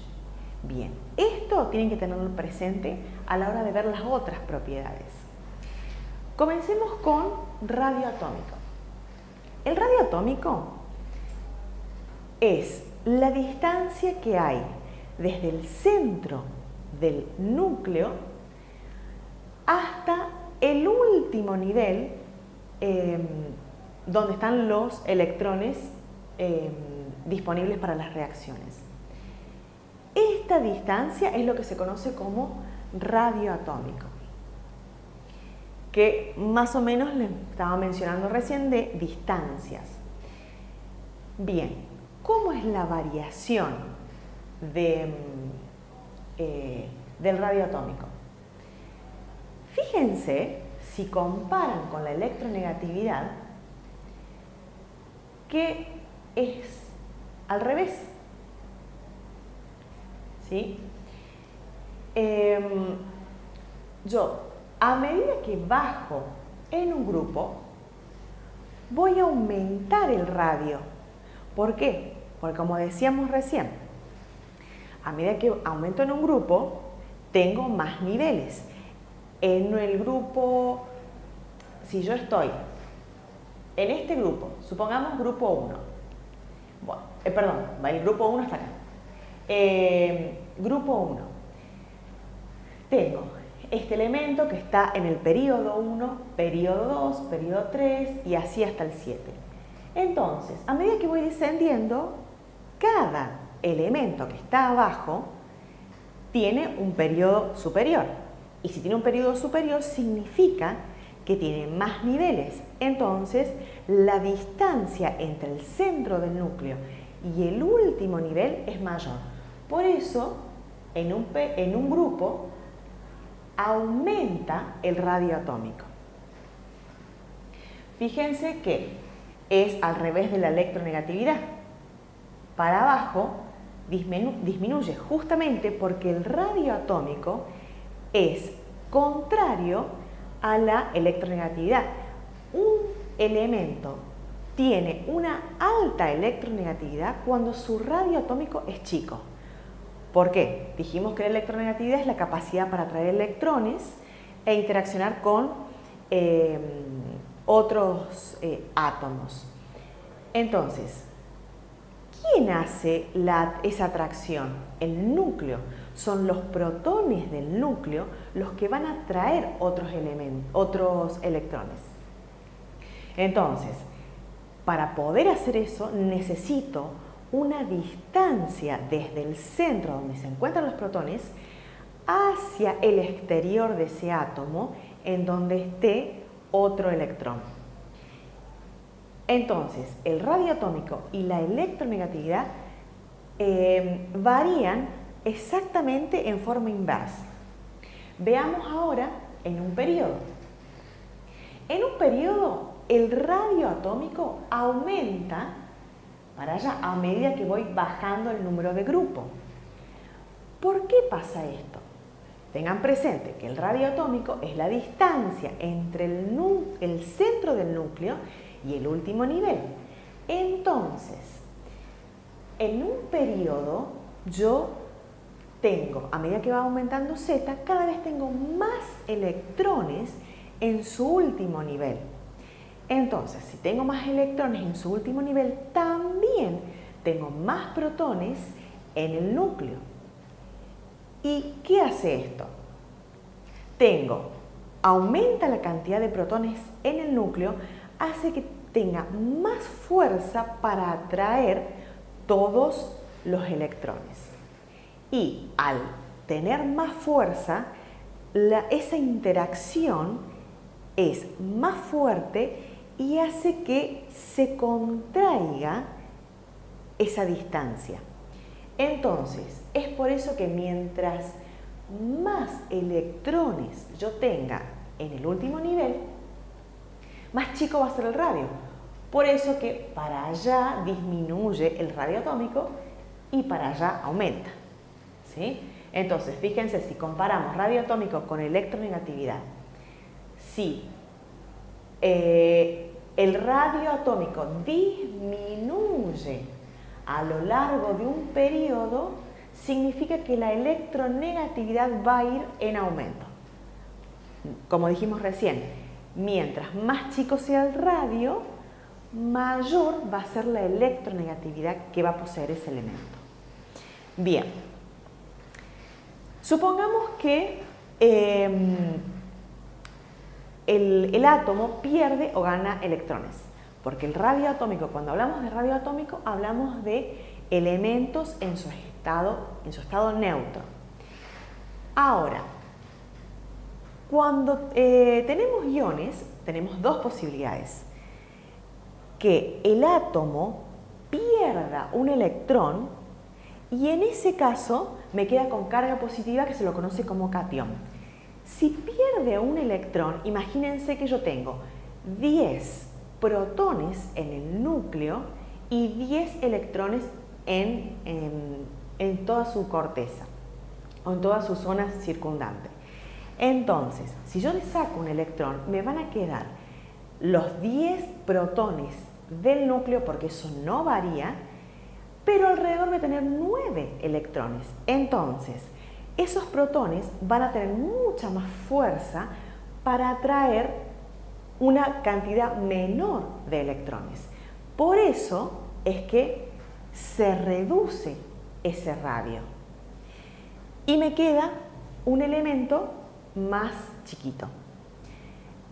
Bien, esto tienen que tenerlo presente a la hora de ver las otras propiedades. Comencemos con radio atómico. El radio atómico es la distancia que hay desde el centro del núcleo hasta el último nivel donde están los electrones disponibles para las reacciones. Esta distancia es lo que se conoce como radio atómico, que más o menos les estaba mencionando recién de distancias. Bien, ¿cómo es la variación del radio atómico? Fíjense, si comparan con la electronegatividad, que es al revés. ¿Sí? Yo, a medida que bajo en un grupo, voy a aumentar el radio. ¿Por qué? Porque como decíamos recién, a medida que aumento en un grupo, tengo más niveles. En el grupo, si yo estoy en este grupo, supongamos grupo 1. Bueno, perdón, el grupo 1 está acá. Grupo 1. Tengo este elemento que está en el periodo 1, periodo 2, periodo 3 y así hasta el 7. Entonces, a medida que voy descendiendo, cada elemento que está abajo tiene un periodo superior. Y si tiene un periodo superior, significa que tiene más niveles. Entonces, la distancia entre el centro del núcleo y el último nivel es mayor. Por eso, en un grupo, aumenta el radio atómico. Fíjense que es al revés de la electronegatividad. Para abajo disminuye justamente porque el radio atómico es contrario a la electronegatividad. Un elemento tiene una alta electronegatividad cuando su radio atómico es chico. ¿Por qué? Dijimos que la electronegatividad es la capacidad para atraer electrones e interaccionar con otros átomos. Entonces, ¿quién hace esa atracción? El núcleo. Son los protones del núcleo los que van a atraer otros electrones. Entonces, para poder hacer eso necesito una distancia desde el centro donde se encuentran los protones hacia el exterior de ese átomo en donde esté otro electrón. Entonces, el radio atómico y la electronegatividad varían exactamente en forma inversa. Veamos ahora en un periodo. En un periodo, el radio atómico aumenta para allá a medida que voy bajando el número de grupo. ¿Por qué pasa esto? Tengan presente que el radio atómico es la distancia entre el centro del núcleo y el último nivel. Entonces, en un periodo yo tengo, a medida que va aumentando Z, cada vez tengo más electrones en su último nivel. Entonces, si tengo más electrones en su último nivel, también tengo más protones en el núcleo. ¿Y qué hace esto? Aumenta la cantidad de protones en el núcleo, hace que tenga más fuerza para atraer todos los electrones. Y al tener más fuerza, esa interacción es más fuerte y hace que se contraiga esa distancia. Entonces, es por eso que mientras más electrones yo tenga en el último nivel, más chico va a ser el radio. Por eso que para allá disminuye el radio atómico y para allá aumenta. ¿Sí? Entonces, fíjense, si comparamos radio atómico con electronegatividad, si el radio atómico disminuye a lo largo de un periodo, significa que la electronegatividad va a ir en aumento. Como dijimos recién, mientras más chico sea el radio, mayor va a ser la electronegatividad que va a poseer ese elemento. Bien, supongamos que el átomo pierde o gana electrones, porque el radio atómico, cuando hablamos de radio atómico, hablamos de elementos en su estado neutro. Ahora, cuando tenemos iones, tenemos dos posibilidades: que el átomo pierda un electrón y en ese caso me queda con carga positiva, que se lo conoce como catión. Si pierde un electrón, imagínense que yo tengo 10 protones en el núcleo y 10 electrones en toda su corteza o en toda su zona circundante. Entonces, si yo le saco un electrón, me van a quedar los 10 protones del núcleo, porque eso no varía, pero alrededor de tener 9 electrones. Entonces, esos protones van a tener mucha más fuerza para atraer una cantidad menor de electrones. Por eso es que se reduce ese radio. Y me queda un elemento más chiquito.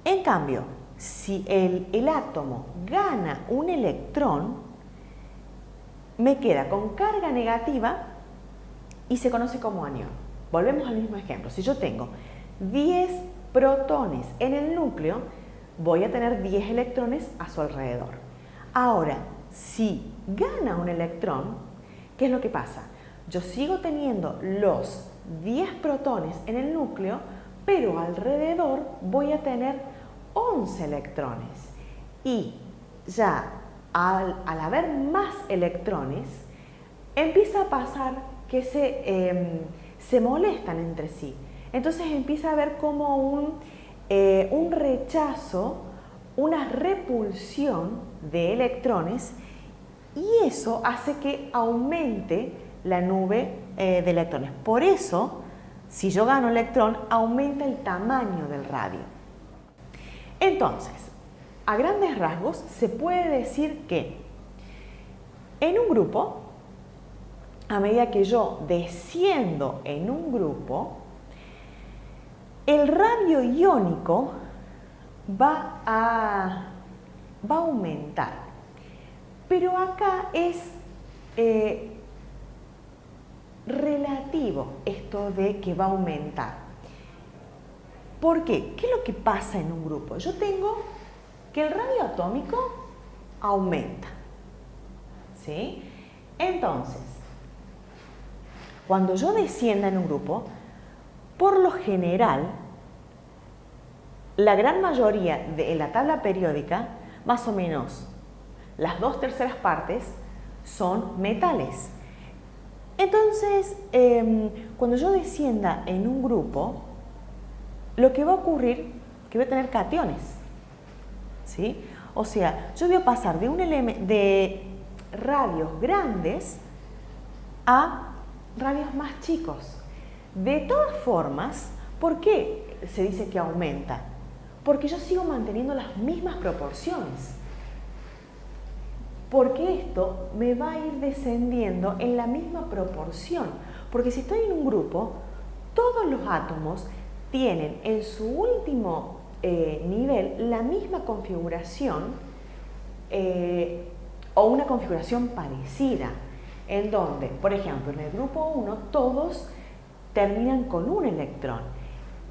En cambio, si el átomo gana un electrón, me queda con carga negativa y se conoce como anión. Volvemos al mismo ejemplo. Si yo tengo 10 protones en el núcleo, voy a tener 10 electrones a su alrededor. Ahora, si gana un electrón, ¿qué es lo que pasa? Yo sigo teniendo los 10 protones en el núcleo, pero alrededor voy a tener 11 electrones. Y ya al haber más electrones, empieza a pasar que se molestan entre sí. Entonces empieza a haber como un rechazo, una repulsión de electrones, y eso hace que aumente la nube de electrones. Por eso, si yo gano electrón, aumenta el tamaño del radio. Entonces, a grandes rasgos, se puede decir que en un grupo, a medida que yo desciendo en un grupo, el radio iónico va a aumentar. Pero acá es relativo esto de que va a aumentar. ¿Por qué? ¿Qué es lo que pasa en un grupo? Yo tengo que el radio atómico aumenta, ¿sí? Entonces, cuando yo descienda en un grupo, por lo general, la gran mayoría de la tabla periódica, más o menos las 2/3 partes, son metales. Entonces, cuando yo descienda en un grupo, lo que va a ocurrir es que voy a tener cationes, ¿sí? O sea, yo voy a pasar de radios grandes a radios más chicos. De todas formas, ¿por qué se dice que aumenta? Porque yo sigo manteniendo las mismas proporciones. Porque esto me va a ir descendiendo en la misma proporción. Porque si estoy en un grupo, todos los átomos tienen en su último nivel la misma configuración o una configuración parecida, en donde, por ejemplo, en el grupo 1 todos terminan con un electrón.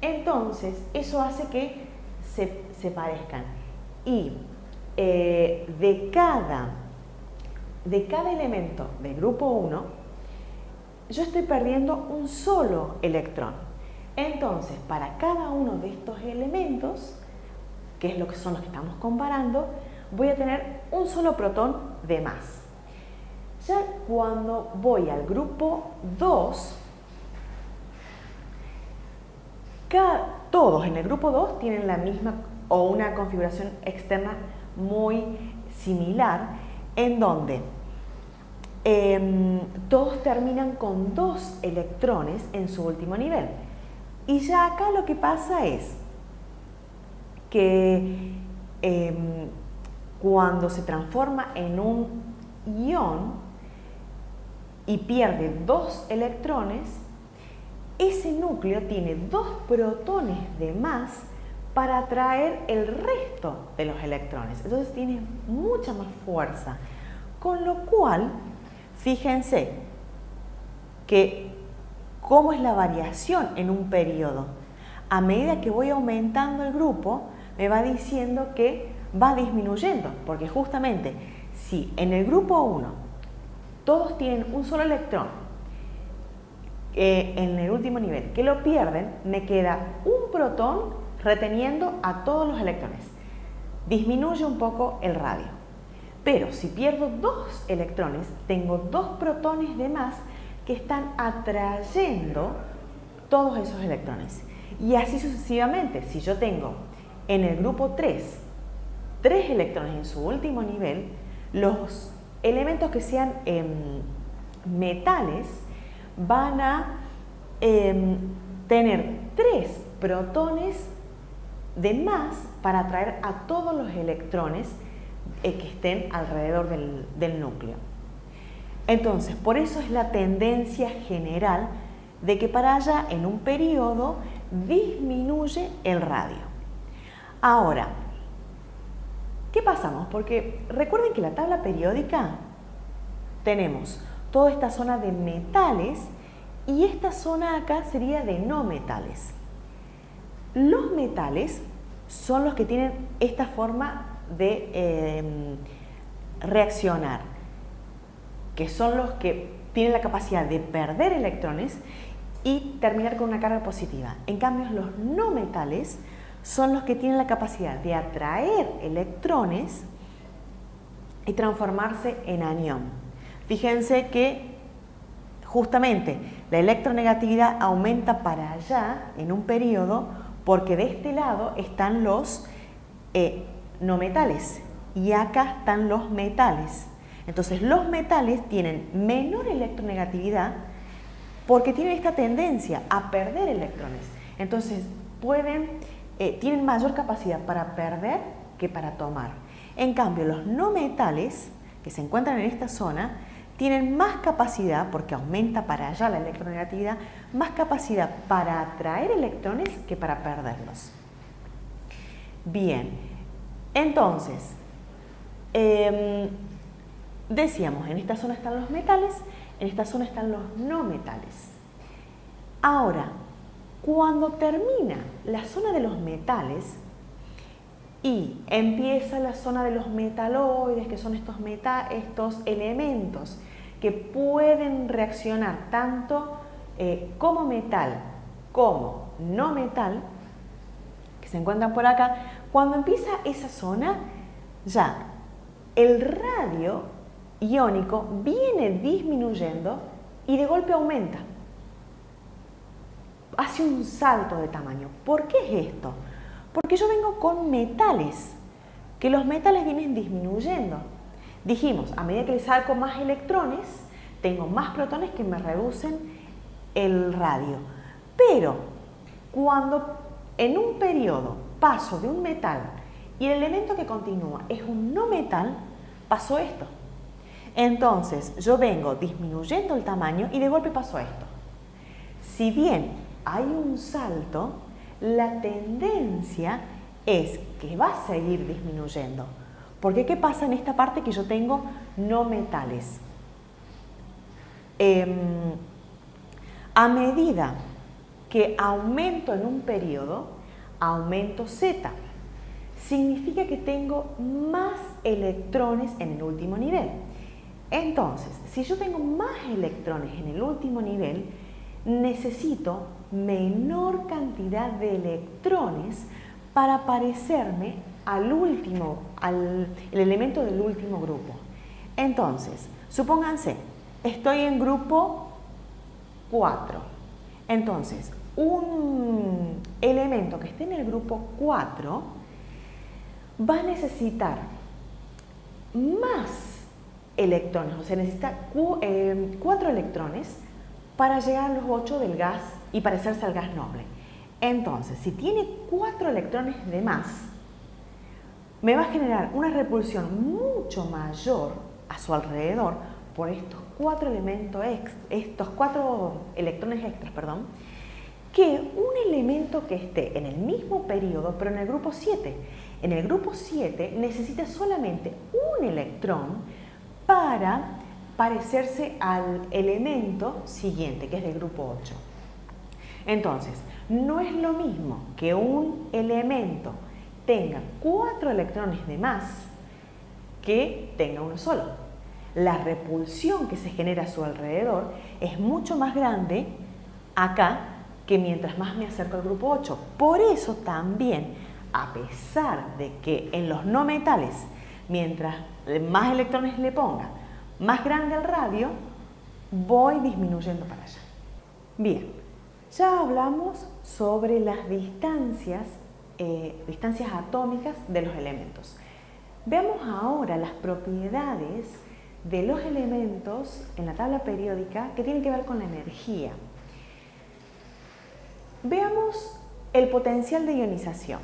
Entonces, eso hace que se parezcan. Y de cada elemento del grupo 1, yo estoy perdiendo un solo electrón. Entonces, para cada uno de estos elementos, que es lo que son los que estamos comparando, voy a tener un solo protón de más. Ya cuando voy al grupo 2, todos en el grupo 2 tienen la misma o una configuración externa muy similar, en donde todos terminan con 2 electrones en su último nivel. Y ya acá lo que pasa es que cuando se transforma en un ion y pierde 2 electrones, ese núcleo tiene 2 protones de más para atraer el resto de los electrones. Entonces tiene mucha más fuerza. Con lo cual, fíjense que cómo es la variación en un periodo. A medida que voy aumentando el grupo, me va diciendo que va disminuyendo, porque justamente si en el grupo 1 todos tienen un solo electrón, en el último nivel que lo pierden, me queda un protón reteniendo a todos los electrones. Disminuye un poco el radio. Pero si pierdo 2 electrones, tengo 2 protones de más que están atrayendo todos esos electrones. Y así sucesivamente. Si yo tengo en el grupo 3 electrones en su último nivel, los elementos que sean metales van a tener 3 protones de más para atraer a todos los electrones que estén alrededor del núcleo. Entonces, por eso es la tendencia general de que para allá en un periodo disminuye el radio. Ahora, ¿qué pasamos? Porque recuerden que la tabla periódica tenemos toda esta zona de metales y esta zona acá sería de no metales. Los metales son los que tienen esta forma de reaccionar, que son los que tienen la capacidad de perder electrones y terminar con una carga positiva. En cambio, los no metales son los que tienen la capacidad de atraer electrones y transformarse en anión. Fíjense que justamente la electronegatividad aumenta para allá en un periodo porque de este lado están los no metales y acá están los metales. Entonces los metales tienen menor electronegatividad porque tienen esta tendencia a perder electrones. Entonces tienen mayor capacidad para perder que para tomar. En cambio, los no metales que se encuentran en esta zona tienen más capacidad, porque aumenta para allá la electronegatividad, más capacidad para atraer electrones que para perderlos. Bien, entonces, decíamos, en esta zona están los metales, en esta zona están los no metales. Ahora, cuando termina la zona de los metales y empieza la zona de los metaloides, que son estos elementos que pueden reaccionar tanto como metal como no metal, que se encuentran por acá, cuando empieza esa zona, ya el radio iónico viene disminuyendo y de golpe aumenta. Hace un salto de tamaño. ¿Por qué es esto? Porque yo vengo con metales, que los metales vienen disminuyendo. Dijimos, a medida que le saco más electrones, tengo más protones que me reducen el radio. Pero cuando en un periodo paso de un metal y el elemento que continúa es un no metal, pasó esto. Entonces yo vengo disminuyendo el tamaño y de golpe pasó esto. Si bien hay un salto, la tendencia es que va a seguir disminuyendo. Porque ¿qué pasa en esta parte que yo tengo no metales? A medida que aumento en un periodo, aumento Z. Significa que tengo más electrones en el último nivel. Entonces, si yo tengo más electrones en el último nivel, necesito menor cantidad de electrones para parecerme al elemento del último grupo. Entonces, supónganse, estoy en grupo 4. Entonces, un elemento que esté en el grupo 4 va a necesitar más electrones, o sea, necesita 4 electrones para llegar a los 8 del gas y parecerse al gas noble. Entonces, si tiene 4 electrones de más, me va a generar una repulsión mucho mayor a su alrededor por estos 4 electrones extras, que un elemento que esté en el mismo periodo, pero en el grupo 7. En el grupo 7 necesita solamente un electrón para parecerse al elemento siguiente, que es del grupo 8. Entonces, no es lo mismo que un elemento tenga 4 electrones de más que tenga uno solo. La repulsión que se genera a su alrededor es mucho más grande acá que mientras más me acerco al grupo 8. Por eso también, a pesar de que en los no metales, mientras más electrones le ponga, más grande el radio, voy disminuyendo para allá. Bien, ya hablamos sobre las distancias atómicas de los elementos. Veamos ahora las propiedades de los elementos en la tabla periódica que tienen que ver con la energía. Veamos el potencial de ionización.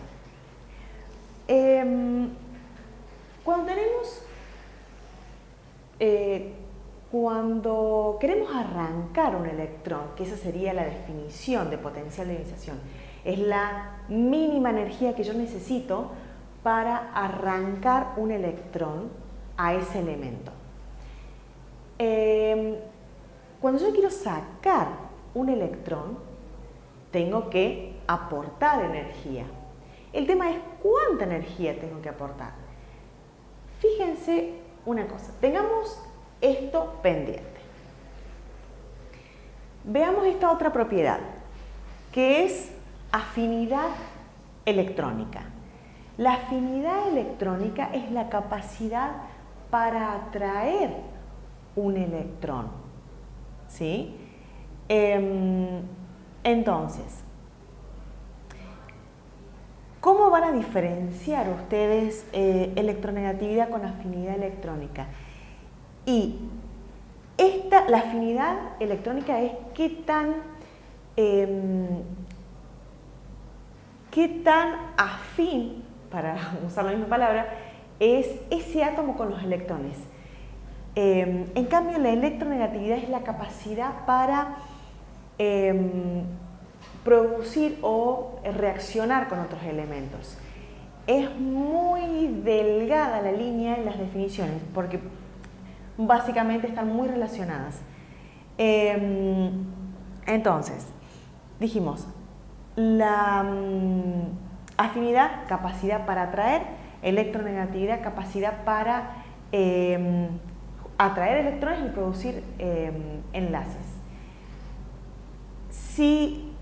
Cuando queremos arrancar un electrón, que esa sería la definición de potencial de ionización, es la mínima energía que yo necesito para arrancar un electrón a ese elemento. Cuando yo quiero sacar un electrón, tengo que aportar energía. El tema es cuánta energía tengo que aportar. Fíjense una cosa, tengamos esto pendiente. Veamos esta otra propiedad, que es afinidad electrónica. La afinidad electrónica es la capacidad para atraer un electrón, ¿sí? Entonces, ¿cómo van a diferenciar ustedes electronegatividad con afinidad electrónica? Y la afinidad electrónica es qué tan afín, para usar la misma palabra, es ese átomo con los electrones. En cambio, la electronegatividad es la capacidad para producir o reaccionar con otros elementos. Es muy delgada la línea en las definiciones porque básicamente están muy relacionadas. Entonces, dijimos, la afinidad, capacidad para atraer, electronegatividad, capacidad para atraer electrones y producir enlaces. Si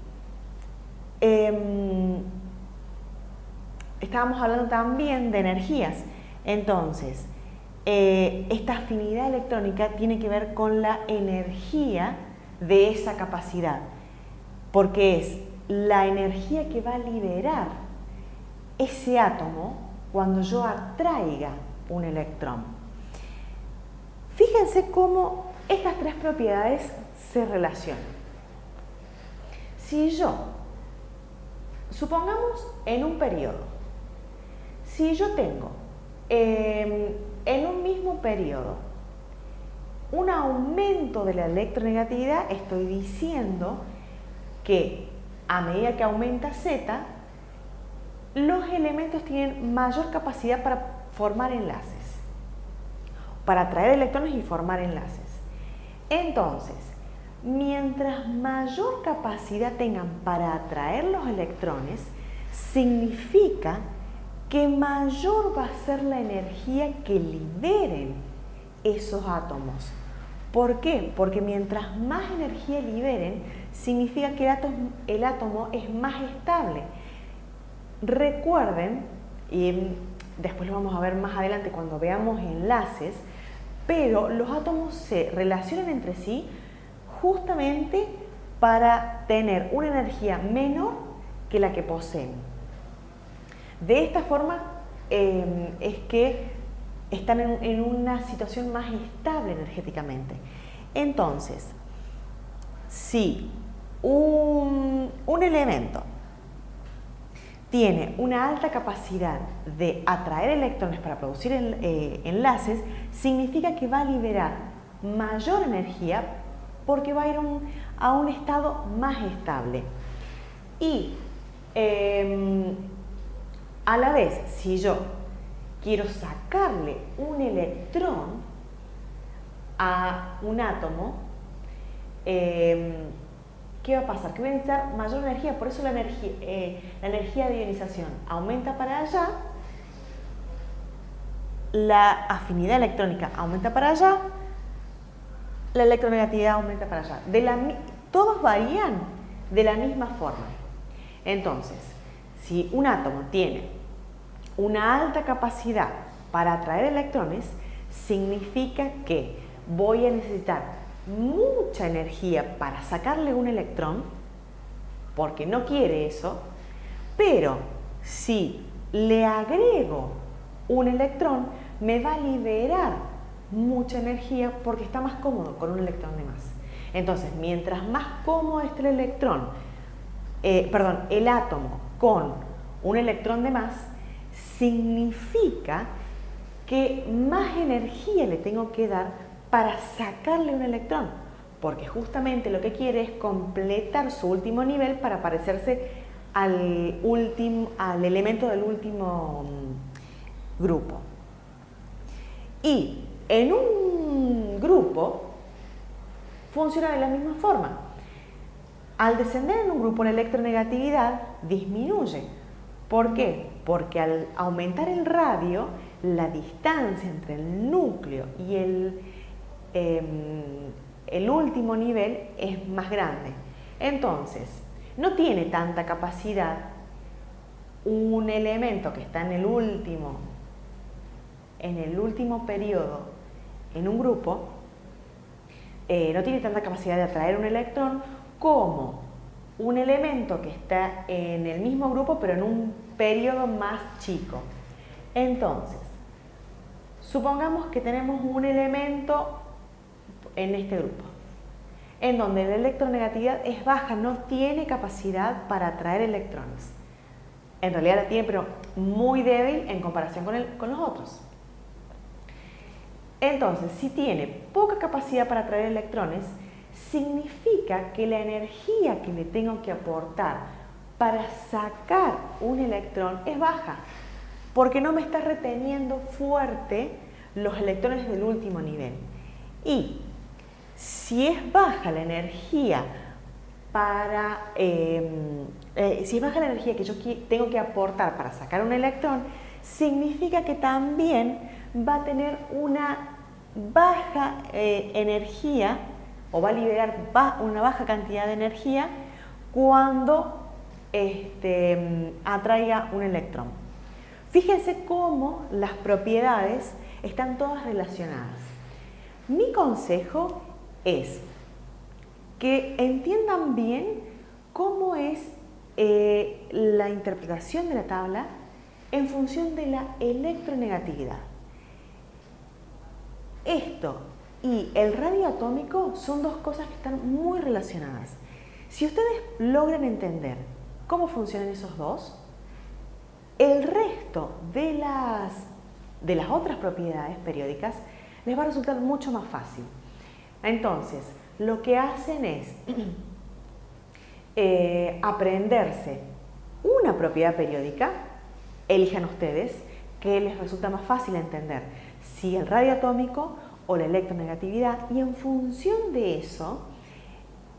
estábamos hablando también de energías, entonces esta afinidad electrónica tiene que ver con la energía de esa capacidad, porque es la energía que va a liberar ese átomo cuando yo atraiga un electrón. Fíjense cómo estas tres propiedades se relacionan. Si yo, supongamos en un periodo, si yo tengo en un mismo periodo un aumento de la electronegatividad, estoy diciendo que a medida que aumenta Z, los elementos tienen mayor capacidad para formar enlaces, para atraer electrones y formar enlaces. Entonces, mientras mayor capacidad tengan para atraer los electrones, significa que mayor va a ser la energía que liberen esos átomos. ¿Por qué? Porque mientras más energía liberen, significa que el átomo es más estable. Recuerden, y después lo vamos a ver más adelante cuando veamos enlaces, pero los átomos se relacionan entre sí justamente para tener una energía menor que la que poseen. De esta forma es que están en una situación más estable energéticamente. Entonces, si un elemento tiene una alta capacidad de atraer electrones para producir enlaces, significa que va a liberar mayor energía porque va a ir a un estado más estable. Y a la vez, si yo quiero sacarle un electrón a un átomo, ¿qué va a pasar? Que voy a necesitar mayor energía, por eso la energía de ionización aumenta para allá, la afinidad electrónica aumenta para allá, la electronegatividad aumenta para allá. Todos varían de la misma forma. Entonces, si un átomo tiene una alta capacidad para atraer electrones, significa que voy a necesitar mucha energía para sacarle un electrón, porque no quiere eso, pero si le agrego un electrón, me va a liberar mucha energía porque está más cómodo con un electrón de más. Entonces, mientras más cómodo esté el átomo con un electrón de más, significa que más energía le tengo que dar para sacarle un electrón, porque justamente lo que quiere es completar su último nivel para parecerse al elemento del último grupo. Y en un grupo funciona de la misma forma. Al descender en un grupo la electronegatividad disminuye, ¿Por qué? Porque al aumentar el radio, la distancia entre el núcleo y el último nivel es más grande. Entonces, no tiene tanta capacidad un elemento que está en el último periodo en un grupo, no tiene tanta capacidad de atraer un electrón como un elemento que está en el mismo grupo pero en un periodo más chico. Entonces, supongamos que tenemos un elemento en este grupo, en donde la electronegatividad es baja, no tiene capacidad para atraer electrones. En realidad la tiene, pero muy débil en comparación con los otros. Entonces, si tiene poca capacidad para atraer electrones, significa que la energía que le tengo que aportar para sacar un electrón es baja, porque no me está reteniendo fuerte los electrones del último nivel. Y si es baja la energía que yo tengo que aportar para sacar un electrón, significa que también va a tener una baja energía, o va a liberar una baja cantidad de energía cuando atraiga un electrón. Fíjense cómo las propiedades están todas relacionadas. Mi consejo es que entiendan bien cómo es la interpretación de la tabla en función de la electronegatividad. Esto y el radio atómico son dos cosas que están muy relacionadas. Si ustedes logran entender cómo funcionan esos dos, el resto de las otras propiedades periódicas les va a resultar mucho más fácil. Entonces, lo que hacen es aprenderse una propiedad periódica, elijan ustedes, que les resulta más fácil entender, si el radio atómico o la electronegatividad, y en función de eso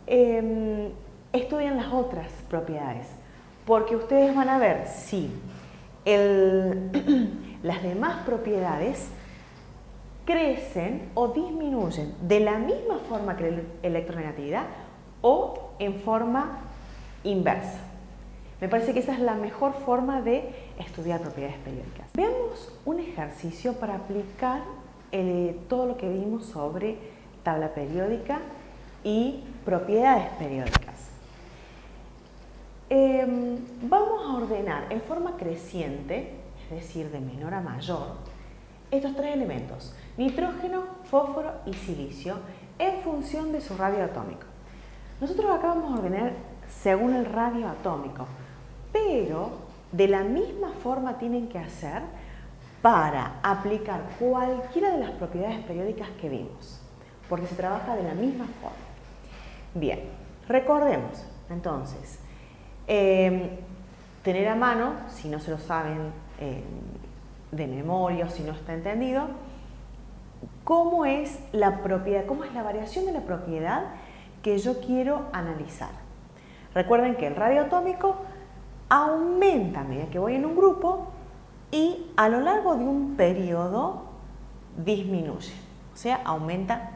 estudian las otras propiedades, porque ustedes van a ver si las demás propiedades crecen o disminuyen de la misma forma que la electronegatividad o en forma inversa. Me parece que esa es la mejor forma de estudiar propiedades periódicas. Veamos un ejercicio para aplicar todo lo que vimos sobre tabla periódica y propiedades periódicas. Vamos a ordenar en forma creciente, es decir, de menor a mayor, estos tres elementos: nitrógeno, fósforo y silicio, en función de su radio atómico. Nosotros acá vamos a ordenar según el radio atómico, pero de la misma forma tienen que hacer para aplicar cualquiera de las propiedades periódicas que vimos, porque se trabaja de la misma forma. Bien, recordemos entonces, tener a mano, si no se lo saben de memoria o si no está entendido, cómo es la variación de la propiedad que yo quiero analizar. Recuerden que el radio atómico aumenta a medida que voy en un grupo y a lo largo de un periodo disminuye, o sea, aumenta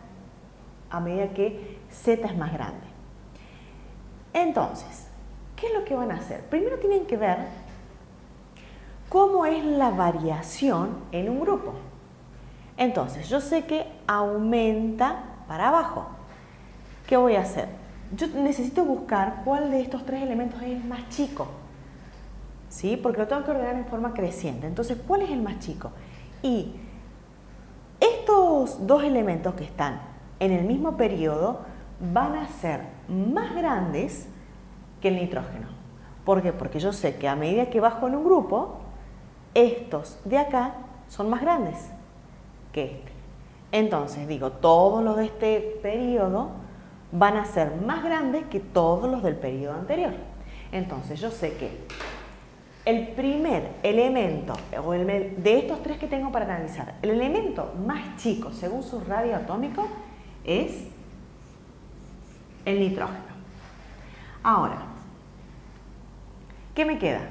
a medida que Z es más grande. Entonces, ¿qué es lo que van a hacer? Primero tienen que ver cómo es la variación en un grupo. Entonces, yo sé que aumenta para abajo. ¿Qué voy a hacer? Yo necesito buscar cuál de estos tres elementos es el más chico, ¿sí? Porque lo tengo que ordenar en forma creciente. Entonces, ¿cuál es el más chico? Y estos dos elementos que están en el mismo periodo van a ser más grandes que el nitrógeno. ¿Por qué? Porque yo sé que a medida que bajo en un grupo, estos de acá son más grandes que este. Entonces digo, todos los de este periodo van a ser más grandes que todos los del periodo anterior. Entonces yo sé que el primer elemento, de estos tres que tengo para analizar, el elemento más chico según su radio atómico es el nitrógeno. Ahora, ¿qué me queda?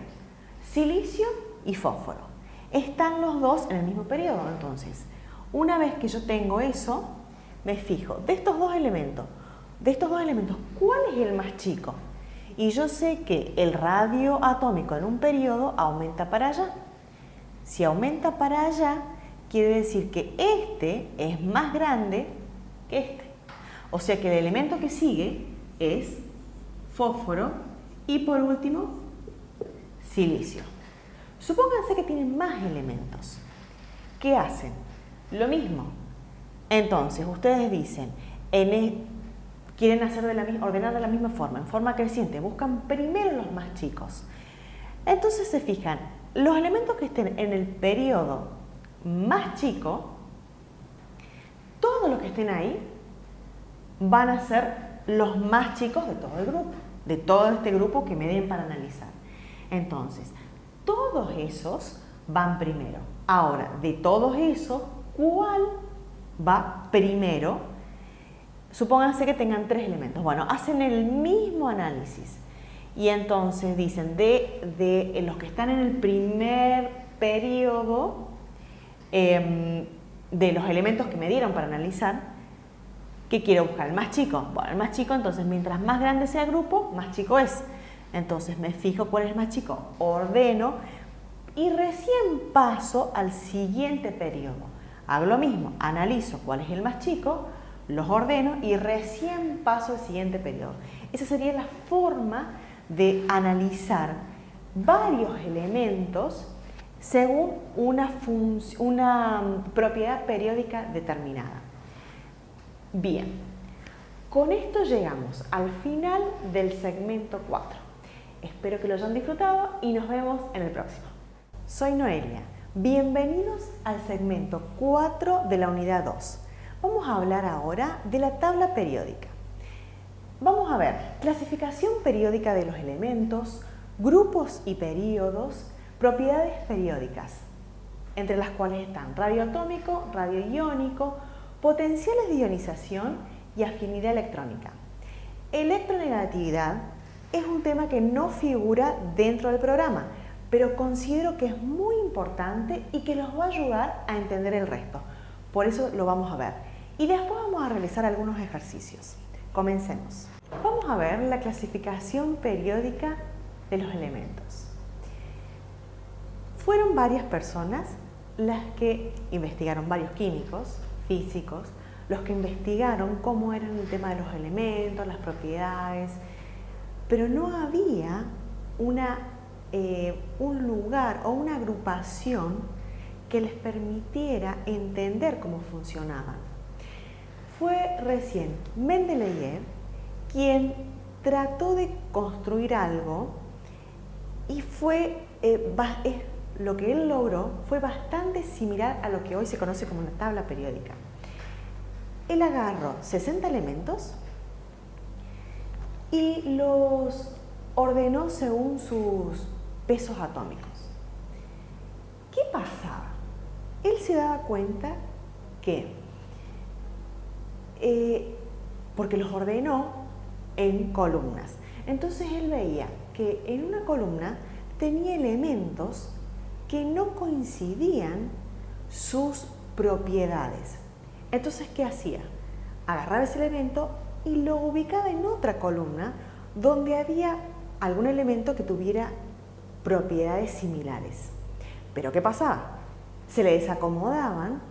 Silicio y fósforo. Están los dos en el mismo periodo, entonces, una vez que yo tengo eso, me fijo, de estos dos elementos, ¿cuál es el más chico? Y yo sé que el radio atómico en un periodo aumenta para allá. Si aumenta para allá, quiere decir que este es más grande que este. O sea que el elemento que sigue es fósforo y por último, silicio. Supónganse que tienen más elementos. ¿Qué hacen? Lo mismo. Entonces, ustedes dicen, quieren ordenar de la misma forma, en forma creciente, buscan primero los más chicos. Entonces se fijan, los elementos que estén en el periodo más chico, todos los que estén ahí van a ser los más chicos de todo el grupo, de todo este grupo que me den para analizar. Entonces, todos esos van primero. Ahora, de todos esos, ¿cuál va primero? Supónganse que tengan 3 elementos. Bueno, hacen el mismo análisis y entonces dicen de los que están en el primer periodo, de los elementos que me dieron para analizar, ¿qué quiero buscar? El más chico. Bueno, el más chico, entonces mientras más grande sea el grupo, más chico es. Entonces me fijo cuál es el más chico, ordeno y recién paso al siguiente periodo. Hago lo mismo, analizo cuál es el más chico, los ordeno y recién paso al siguiente periodo. Esa sería la forma de analizar varios elementos según una propiedad periódica determinada. Bien, con esto llegamos al final del segmento 4. Espero que lo hayan disfrutado y nos vemos en el próximo. Soy Noelia. Bienvenidos al segmento 4 de la unidad 2. Vamos a hablar ahora de la tabla periódica. Vamos a ver clasificación periódica de los elementos, grupos y períodos, propiedades periódicas, entre las cuales están radio atómico, radio iónico, potenciales de ionización y afinidad electrónica. Electronegatividad es un tema que no figura dentro del programa, pero considero que es muy importante y que los va a ayudar a entender el resto. Por eso lo vamos a ver. Y después vamos a realizar algunos ejercicios. Comencemos. Vamos a ver la clasificación periódica de los elementos. Fueron varias personas las que investigaron, varios químicos, físicos, los que investigaron cómo era el tema de los elementos, las propiedades, pero no había un lugar o una agrupación que les permitiera entender cómo funcionaban. Fue recién Mendeleev quien trató de construir algo y lo que él logró fue bastante similar a lo que hoy se conoce como una tabla periódica. Él agarró 60 elementos y los ordenó según sus pesos atómicos. ¿Qué pasaba? Él se daba cuenta que, porque los ordenó en columnas, entonces él veía que en una columna tenía elementos que no coincidían sus propiedades. Entonces, ¿qué hacía? Agarraba ese elemento y lo ubicaba en otra columna donde había algún elemento que tuviera propiedades similares. Pero ¿qué pasaba? Se le desacomodaban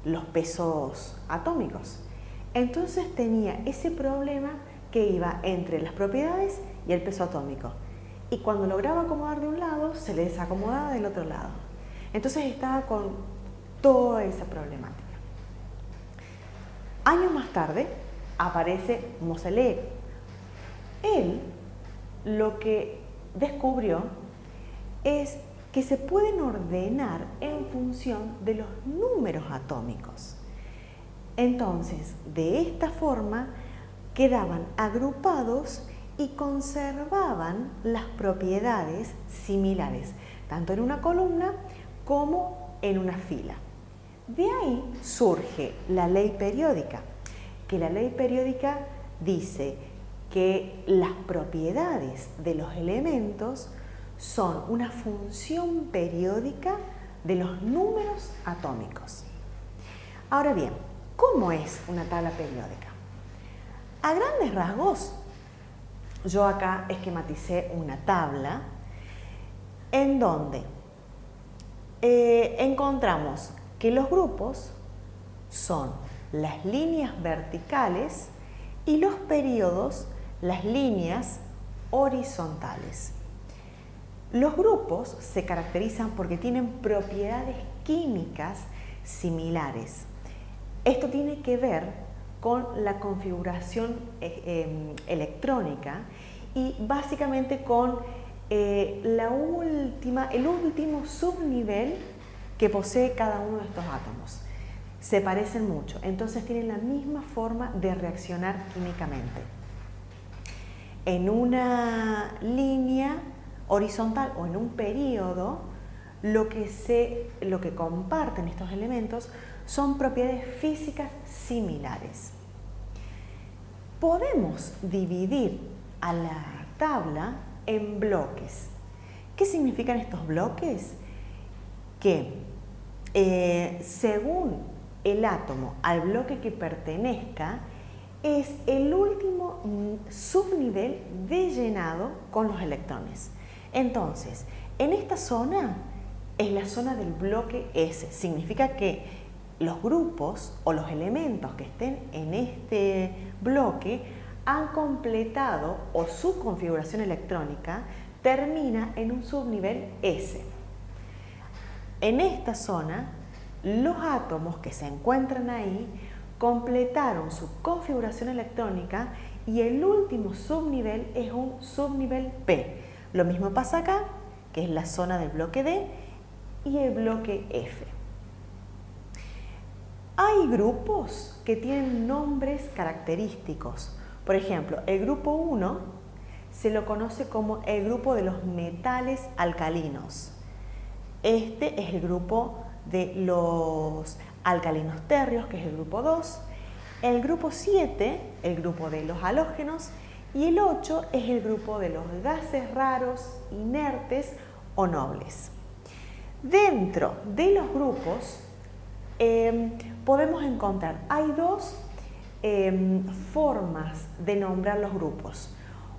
los pesos atómicos. Entonces tenía ese problema que iba entre las propiedades y el peso atómico. Y cuando lograba acomodar de un lado, se le desacomodaba del otro lado. Entonces estaba con toda esa problemática. Años más tarde aparece Moseley. Él lo que descubrió es que se pueden ordenar en función de los números atómicos. Entonces, de esta forma, quedaban agrupados y conservaban las propiedades similares, tanto en una columna como en una fila. De ahí surge la ley periódica, que la ley periódica dice que las propiedades de los elementos son una función periódica de los números atómicos. Ahora bien, ¿cómo es una tabla periódica? A grandes rasgos, yo acá esquematicé una tabla en donde encontramos que los grupos son las líneas verticales y los períodos las líneas horizontales. Los grupos se caracterizan porque tienen propiedades químicas similares. Esto tiene que ver con la configuración electrónica y básicamente con el último subnivel que posee cada uno de estos átomos. Se parecen mucho, entonces tienen la misma forma de reaccionar químicamente. En una línea horizontal o en un período, lo que comparten estos elementos son propiedades físicas similares. Podemos dividir a la tabla en bloques. ¿Qué significan estos bloques? Que según el átomo al bloque que pertenezca, es el último subnivel de llenado con los electrones. Entonces, en esta zona es la zona del bloque S. Significa que los grupos o los elementos que estén en este bloque han completado o su configuración electrónica termina en un subnivel S. En esta zona, los átomos que se encuentran ahí completaron su configuración electrónica y el último subnivel es un subnivel P. Lo mismo pasa acá, que es la zona del bloque D y el bloque F. Hay grupos que tienen nombres característicos. Por ejemplo, el grupo 1 se lo conoce como el grupo de los metales alcalinos. Este es el grupo de los alcalinos térreos, que es el grupo 2. El grupo 7, el grupo de los halógenos. Y el 8 es el grupo de los gases raros, inertes o nobles. Dentro de los grupos podemos encontrar, hay dos formas de nombrar los grupos.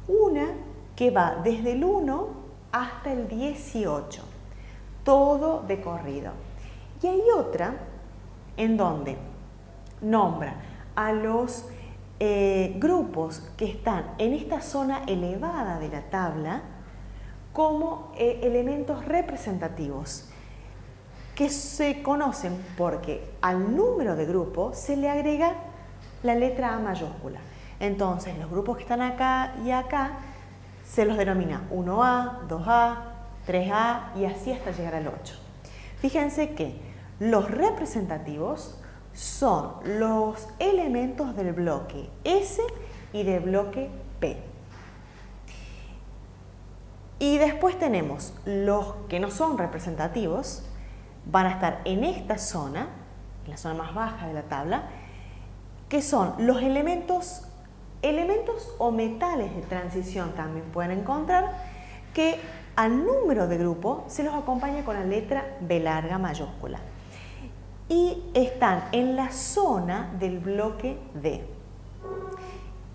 Una que va desde el 1 hasta el 18, todo de corrido. Y hay otra en donde nombra a los grupos que están en esta zona elevada de la tabla como elementos representativos, que se conocen porque al número de grupo se le agrega la letra A mayúscula. Entonces, los grupos que están acá y acá se los denomina 1A, 2A, 3A y así hasta llegar al 8. Fíjense que los representativos son los elementos del bloque S y del bloque P. Y después tenemos los que no son representativos, van a estar en esta zona, en la zona más baja de la tabla, que son los elementos o metales de transición también pueden encontrar, que al número de grupo se los acompaña con la letra B larga mayúscula. Y están en la zona del bloque D.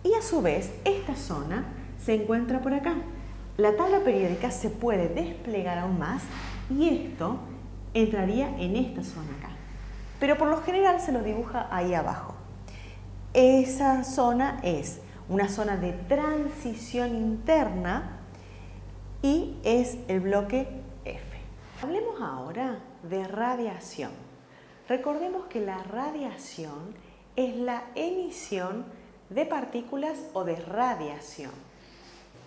Y a su vez, esta zona se encuentra por acá. La tabla periódica se puede desplegar aún más y esto entraría en esta zona acá. Pero por lo general se lo dibuja ahí abajo. Esa zona es una zona de transición interna y es el bloque F. Hablemos ahora de radiación. Recordemos que la radiación es la emisión de partículas o de radiación.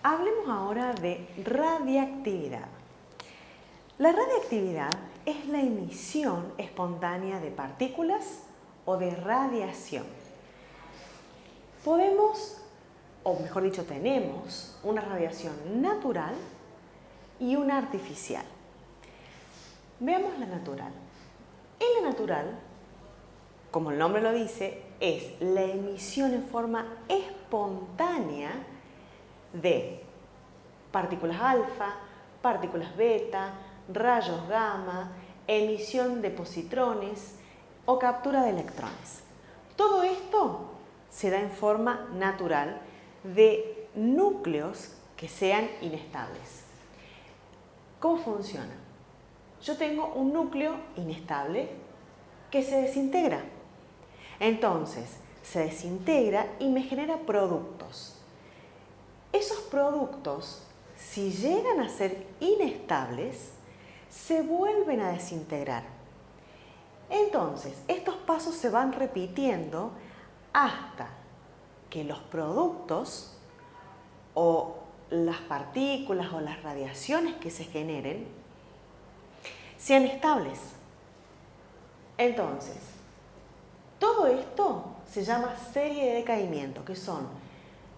Hablemos ahora de radiactividad. La radiactividad es la emisión espontánea de partículas o de radiación. Podemos, o mejor dicho, tenemos una radiación natural y una artificial. Veamos la natural. En la natural, como el nombre lo dice, es la emisión en forma espontánea de partículas alfa, partículas beta, rayos gamma, emisión de positrones o captura de electrones. Todo esto se da en forma natural de núcleos que sean inestables. ¿Cómo funciona? Yo tengo un núcleo inestable que se desintegra. Entonces, se desintegra y me genera productos. Esos productos, si llegan a ser inestables, se vuelven a desintegrar. Entonces, estos pasos se van repitiendo hasta que los productos o las partículas o las radiaciones que se generen sean estables. Entonces, todo esto se llama serie de decaimiento, que son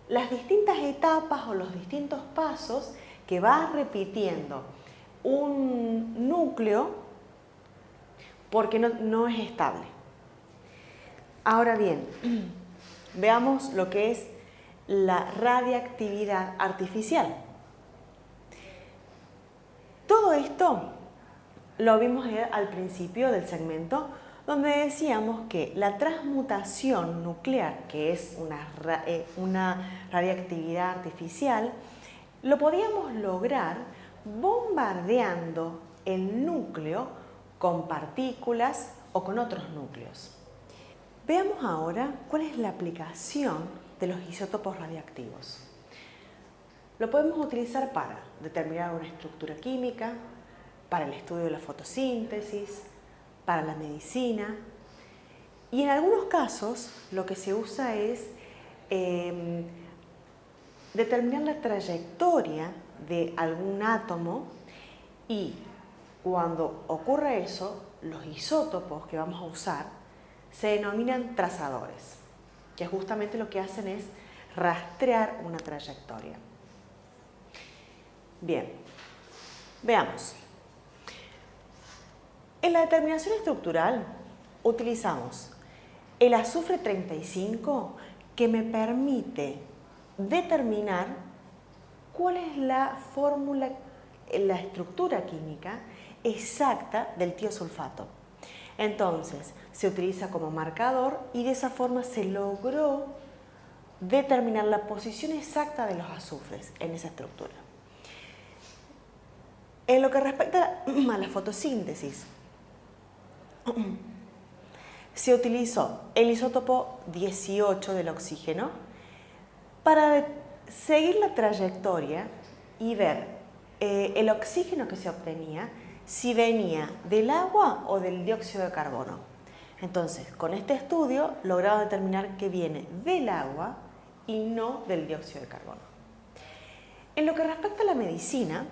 las distintas etapas o los distintos pasos que va repitiendo un núcleo porque no es estable. Ahora bien, veamos lo que es la radiactividad artificial. Todo esto lo vimos al principio del segmento, donde decíamos que la transmutación nuclear, que es una radiactividad artificial, lo podíamos lograr bombardeando el núcleo con partículas o con otros núcleos. Veamos ahora cuál es la aplicación de los isótopos radiactivos. Lo podemos utilizar para determinar una estructura química, para el estudio de la fotosíntesis, para la medicina, y en algunos casos lo que se usa es determinar la trayectoria de algún átomo, y cuando ocurre eso, los isótopos que vamos a usar se denominan trazadores, que justamente lo que hacen es rastrear una trayectoria. Bien, veamos. En la determinación estructural utilizamos el azufre 35, que me permite determinar cuál es la fórmula, la estructura química exacta del tiosulfato. Entonces, se utiliza como marcador y de esa forma se logró determinar la posición exacta de los azufres en esa estructura. En lo que respecta a la fotosíntesis, se utilizó el isótopo 18 del oxígeno para seguir la trayectoria y ver el oxígeno que se obtenía, si venía del agua o del dióxido de carbono. Entonces, con este estudio lograba determinar que viene del agua y no del dióxido de carbono. En lo que respecta a la medicina,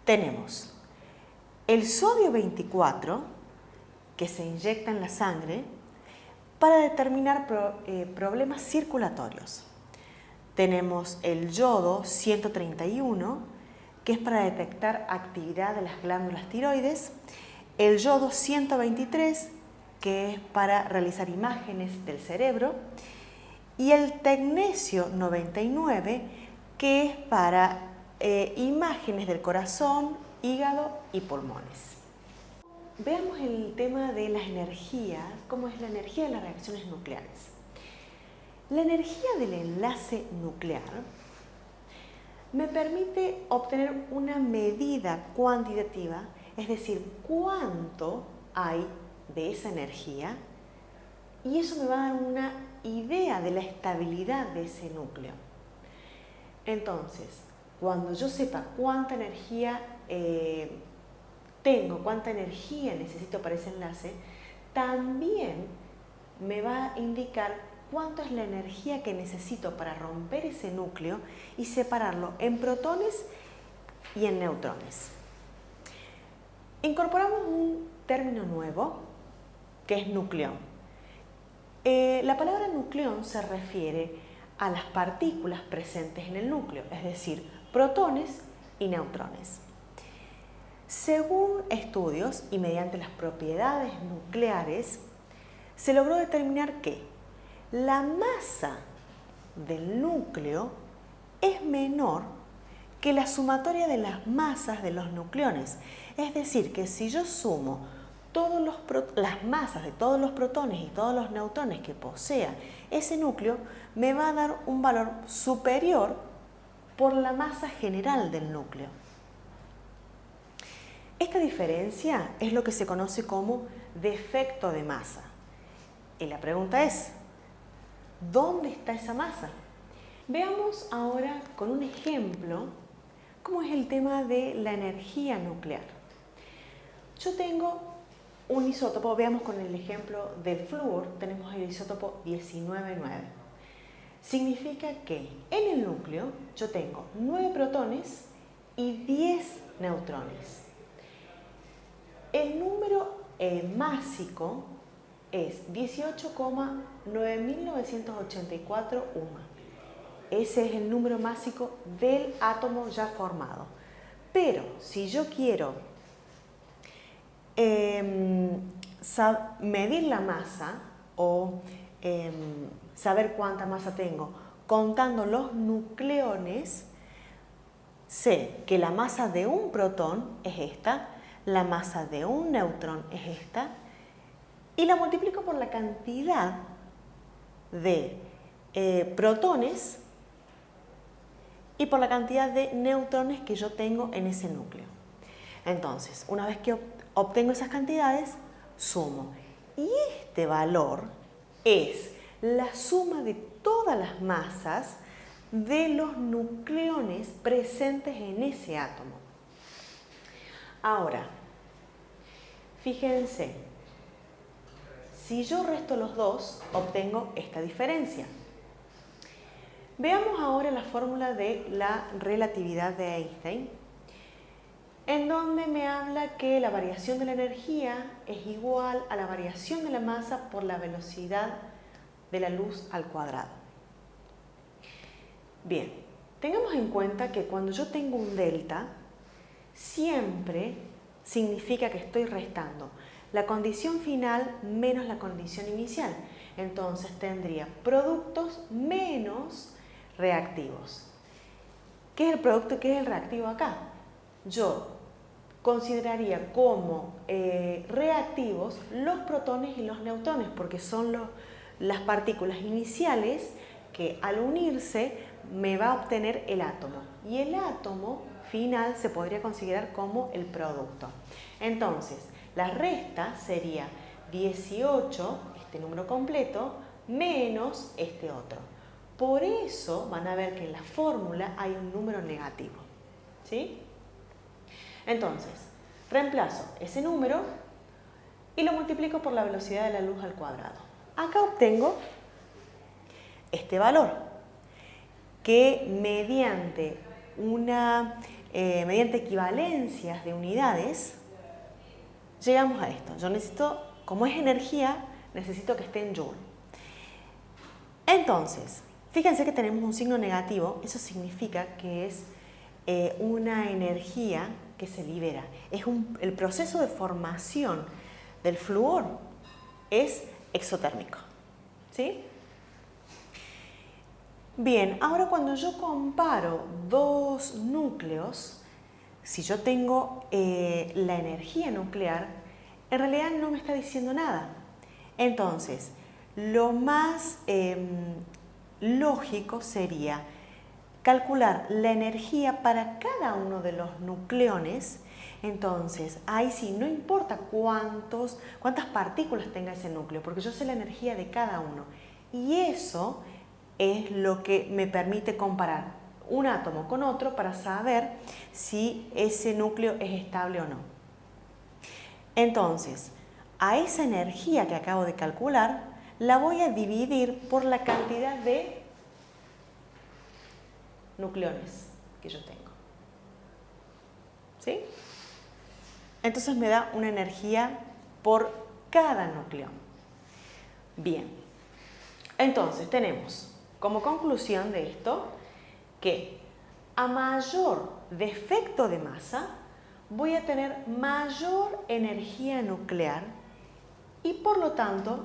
tenemos el sodio 24, que se inyecta en la sangre para determinar problemas circulatorios. Tenemos el yodo 131, que es para detectar actividad de las glándulas tiroides, el yodo 123, que es para realizar imágenes del cerebro, y el tecnesio 99, que es para imágenes del corazón, hígado y pulmones. Veamos el tema de las energías, cómo es la energía de las reacciones nucleares. La energía del enlace nuclear me permite obtener una medida cuantitativa, es decir, cuánto hay de esa energía, y eso me va a dar una idea de la estabilidad de ese núcleo. Entonces, cuando yo sepa cuánta energía tengo, cuánta energía necesito para ese enlace, también me va a indicar cuánto es la energía que necesito para romper ese núcleo y separarlo en protones y en neutrones. Incorporamos un término nuevo que es nucleón. La palabra nucleón se refiere a las partículas presentes en el núcleo, es decir, protones y neutrones. Según estudios y mediante las propiedades nucleares, se logró determinar que la masa del núcleo es menor que la sumatoria de las masas de los nucleones. Es decir, que si yo sumo las masas de todos los protones y todos los neutrones que posea ese núcleo, me va a dar un valor superior por la masa general del núcleo. Esta diferencia es lo que se conoce como defecto de masa. Y la pregunta es, ¿dónde está esa masa? Veamos ahora con un ejemplo cómo es el tema de la energía nuclear. Yo tengo un isótopo, veamos con el ejemplo del flúor, tenemos el isótopo 19,9. Significa que en el núcleo yo tengo 9 protones y 10 neutrones. El número másico es 18,9984 UMA. Ese es el número másico del átomo ya formado. Pero si yo quiero medir la masa o saber cuánta masa tengo contando los nucleones, sé que la masa de un protón es esta, la masa de un neutrón es esta, y la multiplico por la cantidad de protones y por la cantidad de neutrones que yo tengo en ese núcleo. Entonces, una vez que obtengo esas cantidades, sumo. Y este valor es la suma de todas las masas de los nucleones presentes en ese átomo. Ahora, fíjense, si yo resto los dos, obtengo esta diferencia. Veamos ahora la fórmula de la relatividad de Einstein, en donde me habla que la variación de la energía es igual a la variación de la masa por la velocidad de la luz al cuadrado. Bien, tengamos en cuenta que cuando yo tengo un delta, siempre significa que estoy restando la condición final menos la condición inicial. Entonces tendría productos menos reactivos. ¿Qué es el producto y qué es el reactivo acá? Yo consideraría como reactivos los protones y los neutrones, porque son las partículas iniciales que al unirse me va a obtener el átomo. Y el átomo final se podría considerar como el producto. Entonces, la resta sería 18, este número completo, menos este otro. Por eso van a ver que en la fórmula hay un número negativo. ¿Sí? Entonces, reemplazo ese número y lo multiplico por la velocidad de la luz al cuadrado. Acá obtengo este valor, que mediante equivalencias de unidades, llegamos a esto. Yo necesito, como es energía, necesito que esté en joule. Entonces, fíjense que tenemos un signo negativo, eso significa que es una energía que se libera. El proceso de formación del flúor es exotérmico. ¿Sí? Bien, ahora cuando yo comparo dos núcleos, si yo tengo la energía nuclear, en realidad no me está diciendo nada. Entonces, lo más lógico sería calcular la energía para cada uno de los nucleones. Entonces, ahí sí, no importa cuántas partículas tenga ese núcleo, porque yo sé la energía de cada uno. Y eso es lo que me permite comparar un átomo con otro para saber si ese núcleo es estable o no. Entonces, a esa energía que acabo de calcular, la voy a dividir por la cantidad de nucleones que yo tengo. ¿Sí? Entonces me da una energía por cada nucleón. Bien. Entonces tenemos como conclusión de esto que a mayor defecto de masa voy a tener mayor energía nuclear y por lo tanto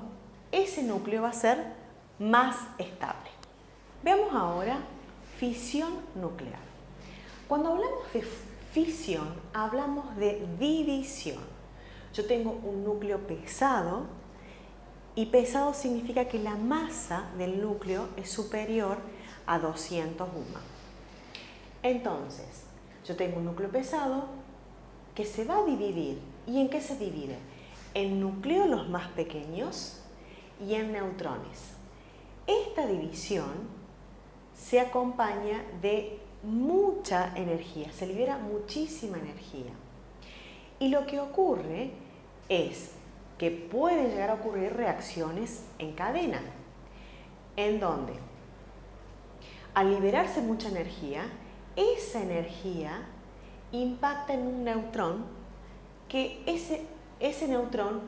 ese núcleo va a ser más estable. Veamos ahora fisión nuclear. Cuando hablamos de fisión, hablamos de división. Yo tengo un núcleo pesado y pesado significa que la masa del núcleo es superior a 200 UMA. Entonces, yo tengo un núcleo pesado que se va a dividir. ¿Y en qué se divide? En nucleolos más pequeños y en neutrones. Esta división se acompaña de mucha energía, se libera muchísima energía. Y lo que ocurre es que pueden llegar a ocurrir reacciones en cadena, en donde al liberarse mucha energía, esa energía impacta en un neutrón, que ese neutrón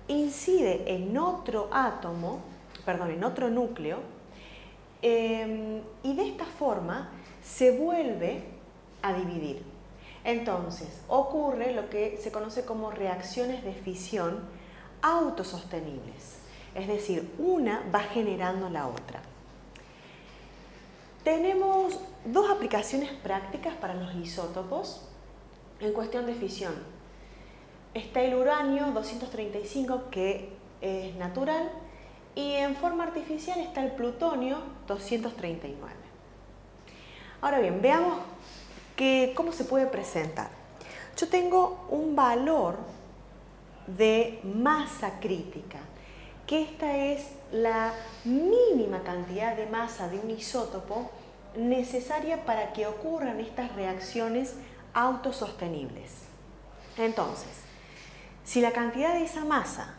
incide en otro átomo, en otro núcleo, y de esta forma se vuelve a dividir. Entonces, ocurre lo que se conoce como reacciones de fisión autosostenibles. Es decir, una va generando la otra. Tenemos dos aplicaciones prácticas para los isótopos en cuestión de fisión. Está el uranio 235, que es natural, y en forma artificial está el plutonio 239. Ahora bien, veamos cómo se puede presentar. Yo tengo un valor de masa crítica, que esta es la mínima cantidad de masa de un isótopo necesaria para que ocurran estas reacciones autosostenibles. Entonces, si la cantidad de esa masa,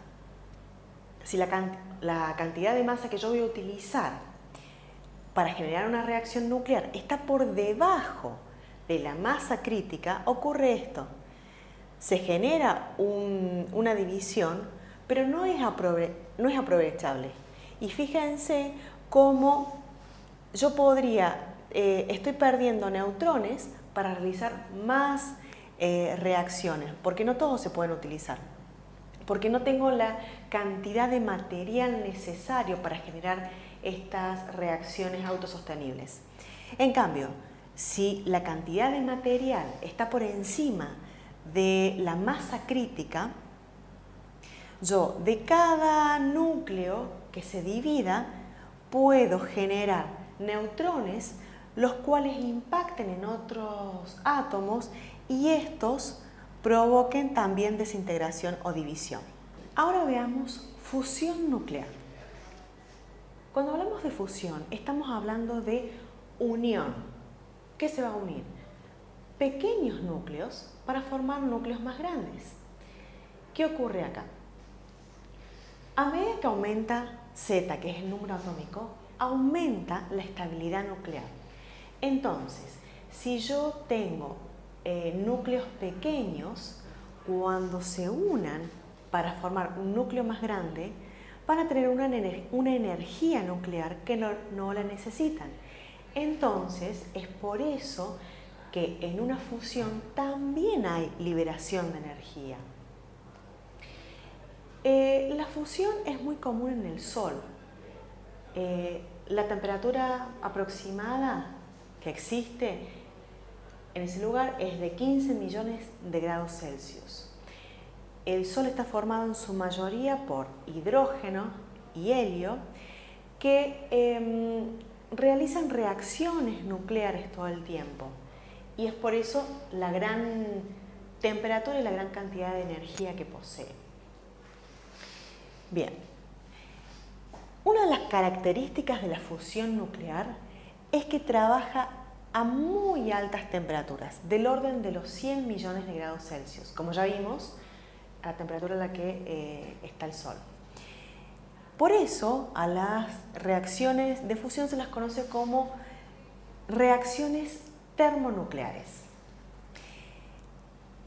la cantidad de masa que yo voy a utilizar para generar una reacción nuclear está por debajo de la masa crítica, ocurre esto. Se genera una división, pero no es aprovechable. Y fíjense cómo yo estoy perdiendo neutrones para realizar más reacciones, porque no todos se pueden utilizar, porque no tengo la cantidad de material necesario para generar estas reacciones autosostenibles. En cambio, si la cantidad de material está por encima de la masa crítica, yo de cada núcleo que se divida puedo generar neutrones, los cuales impacten en otros átomos y estos provoquen también desintegración o división. Ahora veamos fusión nuclear. Cuando hablamos de fusión, estamos hablando de unión. ¿Qué se va a unir? Pequeños núcleos para formar núcleos más grandes. ¿Qué ocurre acá? A medida que aumenta Z, que es el número atómico, aumenta la estabilidad nuclear. Entonces, si yo tengo núcleos pequeños, cuando se unan para formar un núcleo más grande, van a tener una energía nuclear que no la necesitan. Entonces, es por eso que en una fusión también hay liberación de energía. La fusión es muy común en el Sol. La temperatura aproximada que existe en ese lugar es de 15 millones de grados Celsius. El Sol está formado en su mayoría por hidrógeno y helio que realizan reacciones nucleares todo el tiempo. Y es por eso la gran temperatura y la gran cantidad de energía que posee. Bien, una de las características de la fusión nuclear es que trabaja a muy altas temperaturas, del orden de los 100 millones de grados Celsius, como ya vimos, a la temperatura en la que está el Sol. Por eso, a las reacciones de fusión se las conoce como reacciones termonucleares.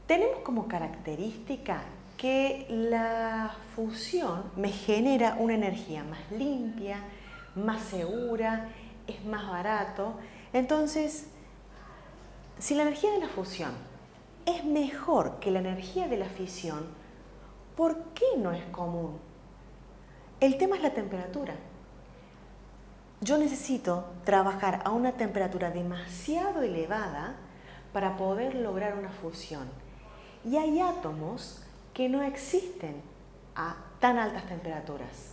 Tenemos como característica que la fusión me genera una energía más limpia, más segura, es más barato. Entonces, si la energía de la fusión es mejor que la energía de la fisión, ¿por qué no es común? El tema es la temperatura. Yo necesito trabajar a una temperatura demasiado elevada para poder lograr una fusión. Y hay átomos que no existen a tan altas temperaturas.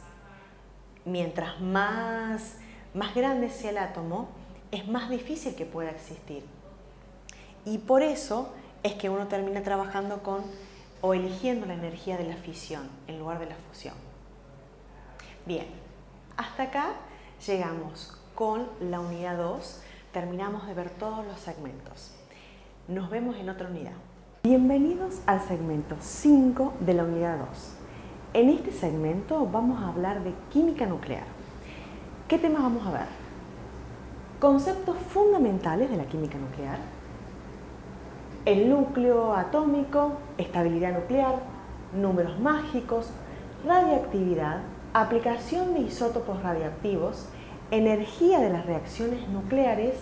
Mientras más grande sea el átomo, es más difícil que pueda existir. Y por eso es que uno termina trabajando con o eligiendo la energía de la fisión en lugar de la fusión. Bien, hasta acá llegamos con la unidad 2, terminamos de ver todos los segmentos. Nos vemos en otra unidad. Bienvenidos al segmento 5 de la unidad 2. En este segmento vamos a hablar de química nuclear. ¿Qué temas vamos a ver? Conceptos fundamentales de la química nuclear, el núcleo atómico, estabilidad nuclear, números mágicos, radiactividad, aplicación de isótopos radiactivos, energía de las reacciones nucleares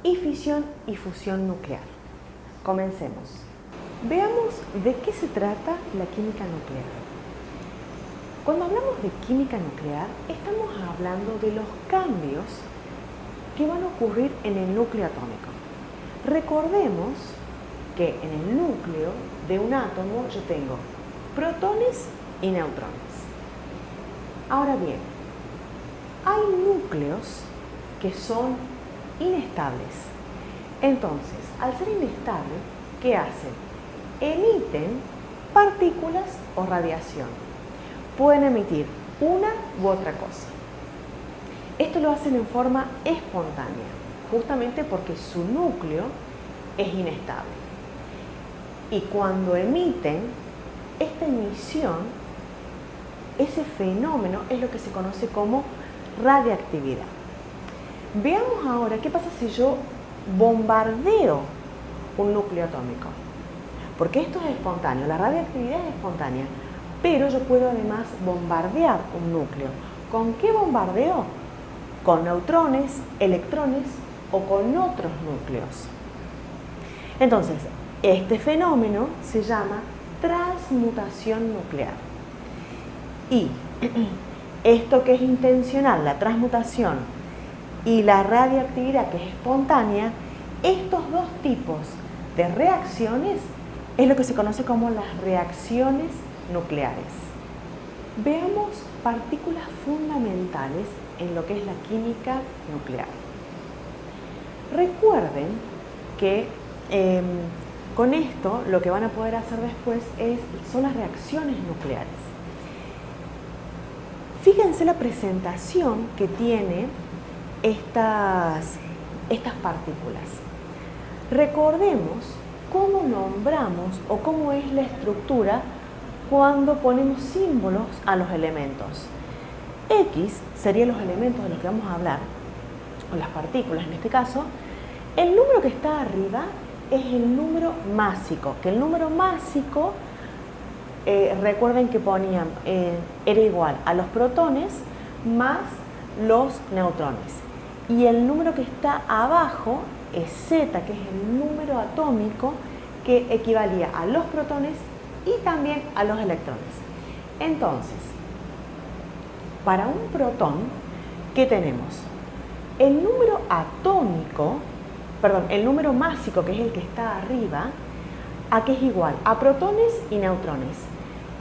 y fisión y fusión nuclear. Comencemos. Veamos de qué se trata la química nuclear. Cuando hablamos de química nuclear, estamos hablando de los cambios que van a ocurrir en el núcleo atómico. Recordemos que en el núcleo de un átomo yo tengo protones y neutrones. Ahora bien, hay núcleos que son inestables. Entonces, al ser inestable, ¿qué hacen? Emiten partículas o radiación. Pueden emitir una u otra cosa. Esto lo hacen en forma espontánea, justamente porque su núcleo es inestable. Y cuando emiten, esta emisión, ese fenómeno es lo que se conoce como radiactividad. Veamos ahora qué pasa si yo bombardeo un núcleo atómico. Porque esto es espontáneo, la radiactividad es espontánea, pero yo puedo además bombardear un núcleo. ¿Con qué bombardeo? Con neutrones, electrones o con otros núcleos. Entonces, este fenómeno se llama transmutación nuclear. Y esto que es intencional, la transmutación, y la radiactividad que es espontánea, estos dos tipos de reacciones es lo que se conoce como las reacciones nucleares. Veamos partículas fundamentales en lo que es la química nuclear. Recuerden que con esto lo que van a poder hacer después son las reacciones nucleares. Fíjense la presentación que tiene estas partículas. Recordemos cómo nombramos o cómo es la estructura cuando ponemos símbolos a los elementos. X serían los elementos de los que vamos a hablar, o las partículas en este caso. El número que está arriba es el número másico, que el número másico, recuerden que ponían, era igual a los protones más los neutrones. Y el número que está abajo es Z, que es el número atómico que equivalía a los protones y también a los electrones. Entonces, para un protón, ¿qué tenemos? El número atómico, el número másico, que es el que está arriba, ¿a qué es igual? A protones y neutrones.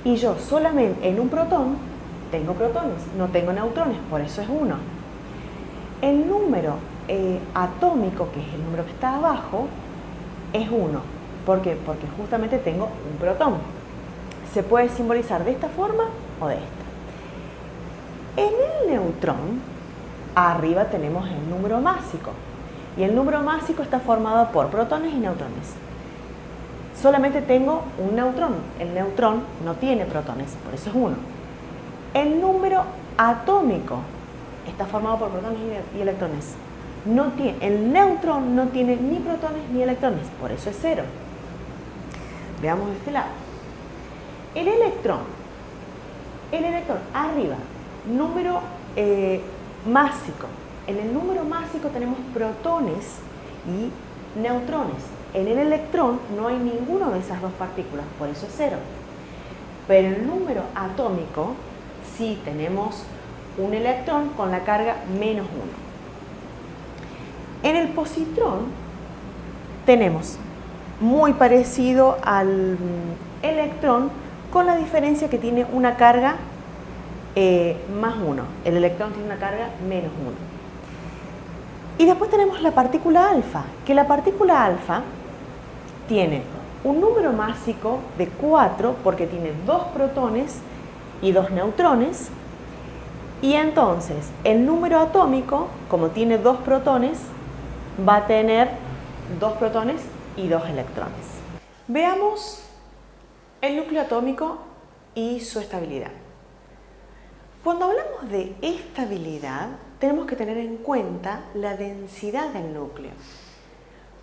Y yo solamente en un protón tengo protones, no tengo neutrones, por eso es 1. El número atómico, que es el número que está abajo, es 1. ¿Por qué? Porque justamente tengo un protón. Se puede simbolizar de esta forma o de esta. En el neutrón, arriba tenemos el número másico. Y el número másico está formado por protones y neutrones. Solamente tengo un neutrón. El neutrón no tiene protones, por eso es 1. El número atómico está formado por protones y electrones. El neutrón no tiene ni protones ni electrones, por eso es 0. Veamos de este lado. El electrón arriba, número másico. En el número másico tenemos protones y neutrones. En el electrón no hay ninguno de esas dos partículas, por eso es 0. Pero en el número atómico sí tenemos un electrón con la carga -1. En el positrón tenemos muy parecido al electrón, con la diferencia que tiene una carga más 1. El electrón tiene una carga menos 1. Y después tenemos la partícula alfa, que la partícula alfa tiene un número másico de 4 porque tiene 2 protones y 2 neutrones. Y entonces el número atómico, como tiene 2 protones, va a tener 2 protones y 2 electrones. Veamos el núcleo atómico y su estabilidad. Cuando hablamos de estabilidad, tenemos que tener en cuenta la densidad del núcleo.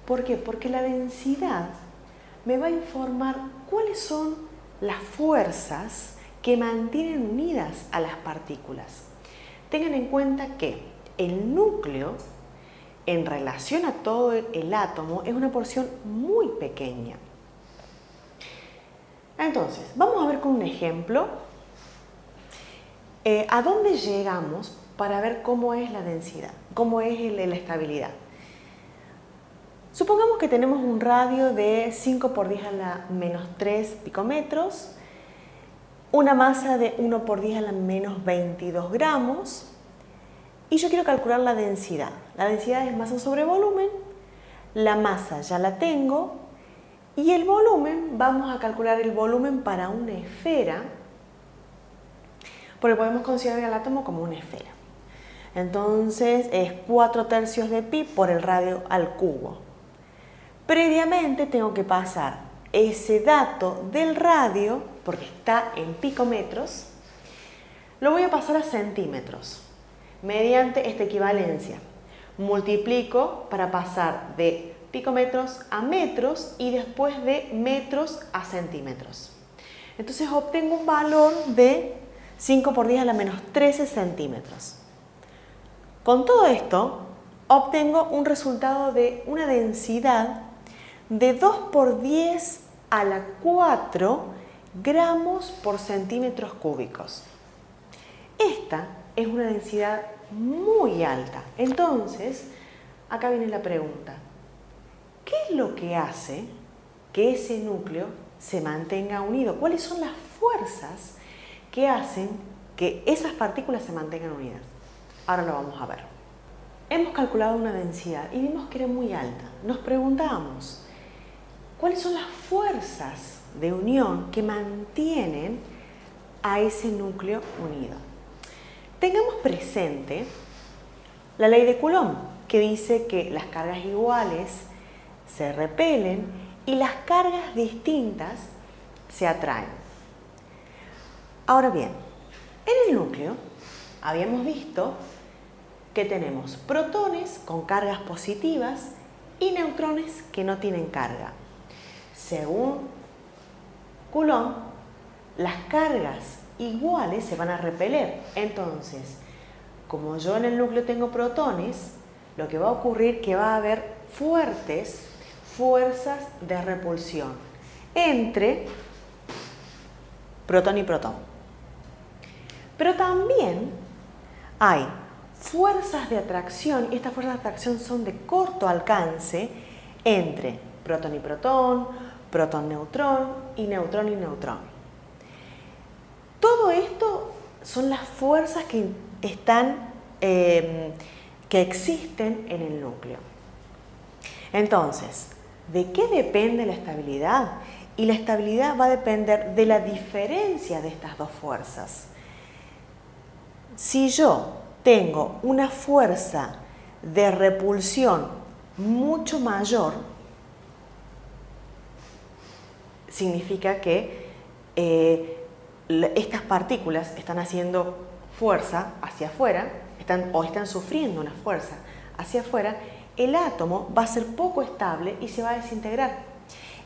¿Por qué? Porque la densidad me va a informar cuáles son las fuerzas que mantienen unidas a las partículas. Tengan en cuenta que el núcleo, en relación a todo el átomo, es una porción muy pequeña. Entonces, vamos a ver con un ejemplo a dónde llegamos para ver cómo es la densidad, cómo es la estabilidad. Supongamos que tenemos un radio de 5 por 10 a la menos 3 picómetros, una masa de 1 por 10 a la menos 22 gramos, y yo quiero calcular la densidad. La densidad es masa sobre volumen, la masa ya la tengo, y el volumen, vamos a calcular el volumen para una esfera, porque podemos considerar el átomo como una esfera. Entonces es 4/3 de pi por el radio al cubo. Previamente tengo que pasar ese dato del radio, porque está en picómetros, lo voy a pasar a centímetros, mediante esta equivalencia. Multiplico para pasar de picómetros a metros y después de metros a centímetros. Entonces obtengo un valor de 5 por 10 a la menos 13 centímetros. Con todo esto, obtengo un resultado de una densidad de 2 por 10 a la 4 gramos por centímetros cúbicos. Esta es una densidad muy alta. Entonces, acá viene la pregunta. ¿Qué es lo que hace que ese núcleo se mantenga unido? ¿Cuáles son las fuerzas que hacen que esas partículas se mantengan unidas? Ahora lo vamos a ver. Hemos calculado una densidad y vimos que era muy alta. Nos preguntamos, ¿cuáles son las fuerzas de unión que mantienen a ese núcleo unido? Tengamos presente la ley de Coulomb, que dice que las cargas iguales se repelen y las cargas distintas se atraen. Ahora bien, en el núcleo habíamos visto que tenemos protones con cargas positivas y neutrones que no tienen carga. Según Coulomb, las cargas iguales se van a repeler. Entonces, como yo en el núcleo tengo protones, lo que va a ocurrir es que va a haber fuertes fuerzas de repulsión entre protón y protón. Pero también hay fuerzas de atracción, y estas fuerzas de atracción son de corto alcance entre protón y protón, protón-neutrón y neutrón y neutrón. Todo esto son las fuerzas que existen en el núcleo. Entonces, ¿de qué depende la estabilidad? Y la estabilidad va a depender de la diferencia de estas dos fuerzas. Si yo tengo una fuerza de repulsión mucho mayor, significa que estas partículas están haciendo fuerza hacia afuera, están sufriendo una fuerza hacia afuera, el átomo va a ser poco estable y se va a desintegrar.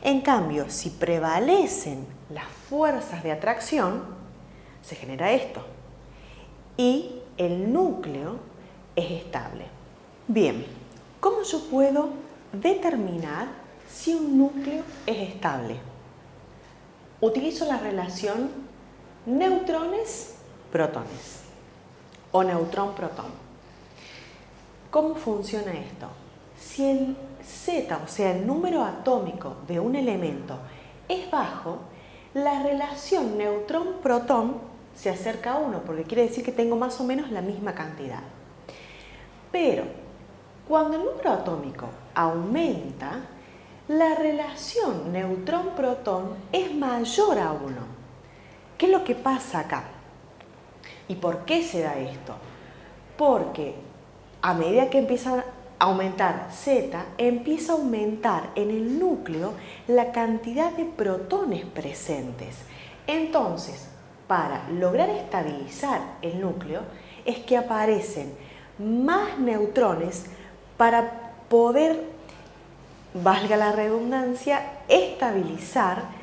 En cambio, si prevalecen las fuerzas de atracción, se genera esto. Y el núcleo es estable. Bien, ¿cómo yo puedo determinar si un núcleo es estable? Utilizo la relación neutrones-protones o neutrón-protón. ¿Cómo funciona esto? Si el Z, o sea, el número atómico de un elemento es bajo, la relación neutrón-protón se acerca a 1, porque quiere decir que tengo más o menos la misma cantidad. Pero cuando el número atómico aumenta, la relación neutrón-protón es mayor a 1. ¿Qué es lo que pasa acá? ¿Y por qué se da esto? Porque a medida que empieza a aumentar Z, empieza a aumentar en el núcleo la cantidad de protones presentes. Entonces, para lograr estabilizar el núcleo, es que aparecen más neutrones para poder, valga la redundancia, estabilizar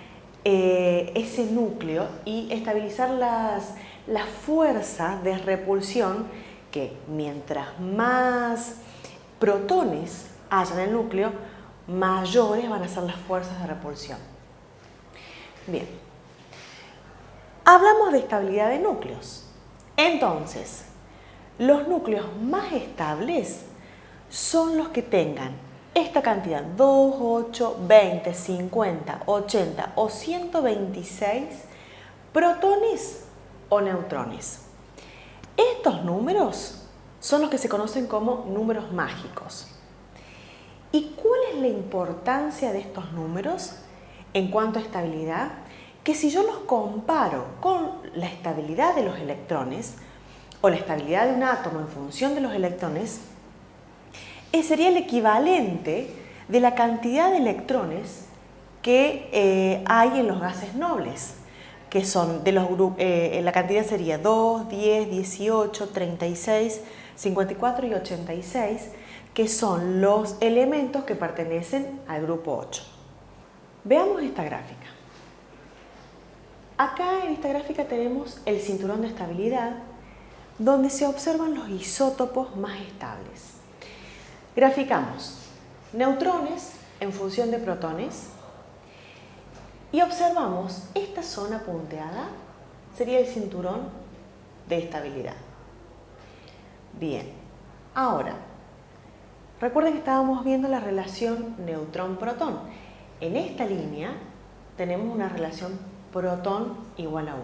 ese núcleo y estabilizar las fuerzas de repulsión, que mientras más protones haya en el núcleo, mayores van a ser las fuerzas de repulsión. Bien, hablamos de estabilidad de núcleos. Entonces, los núcleos más estables son los que tengan esta cantidad, 2, 8, 20, 50, 80 o 126 protones o neutrones. Estos números son los que se conocen como números mágicos. ¿Y cuál es la importancia de estos números en cuanto a estabilidad? Que si yo los comparo con la estabilidad de los electrones o la estabilidad de un átomo en función de los electrones, sería el equivalente de la cantidad de electrones que hay en los gases nobles, que son de los grupos, la cantidad sería 2, 10, 18, 36, 54 y 86, que son los elementos que pertenecen al grupo 8. Veamos esta gráfica. Acá en esta gráfica tenemos el cinturón de estabilidad, donde se observan los isótopos más estables. Graficamos neutrones en función de protones y observamos esta zona punteada, sería el cinturón de estabilidad. Bien, ahora, recuerden que estábamos viendo la relación neutrón-protón. En esta línea tenemos una relación protón igual a 1.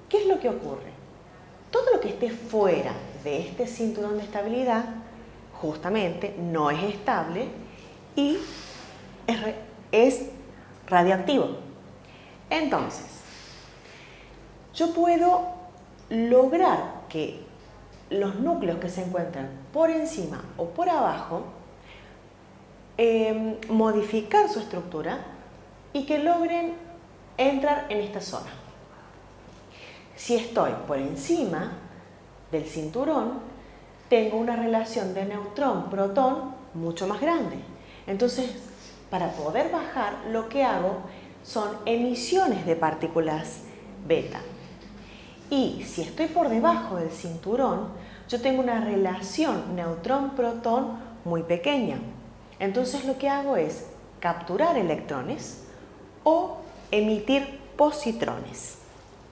¿Qué es lo que ocurre? Todo lo que esté fuera de este cinturón de estabilidad justamente no es estable y es radioactivo. Entonces, yo puedo lograr que los núcleos que se encuentran por encima o por abajo modificar su estructura y que logren entrar en esta zona. Si estoy por encima del cinturón, tengo una relación de neutrón-protón mucho más grande. Entonces, para poder bajar, lo que hago son emisiones de partículas beta. Y si estoy por debajo del cinturón, yo tengo una relación neutrón-protón muy pequeña. Entonces, lo que hago es capturar electrones o emitir positrones.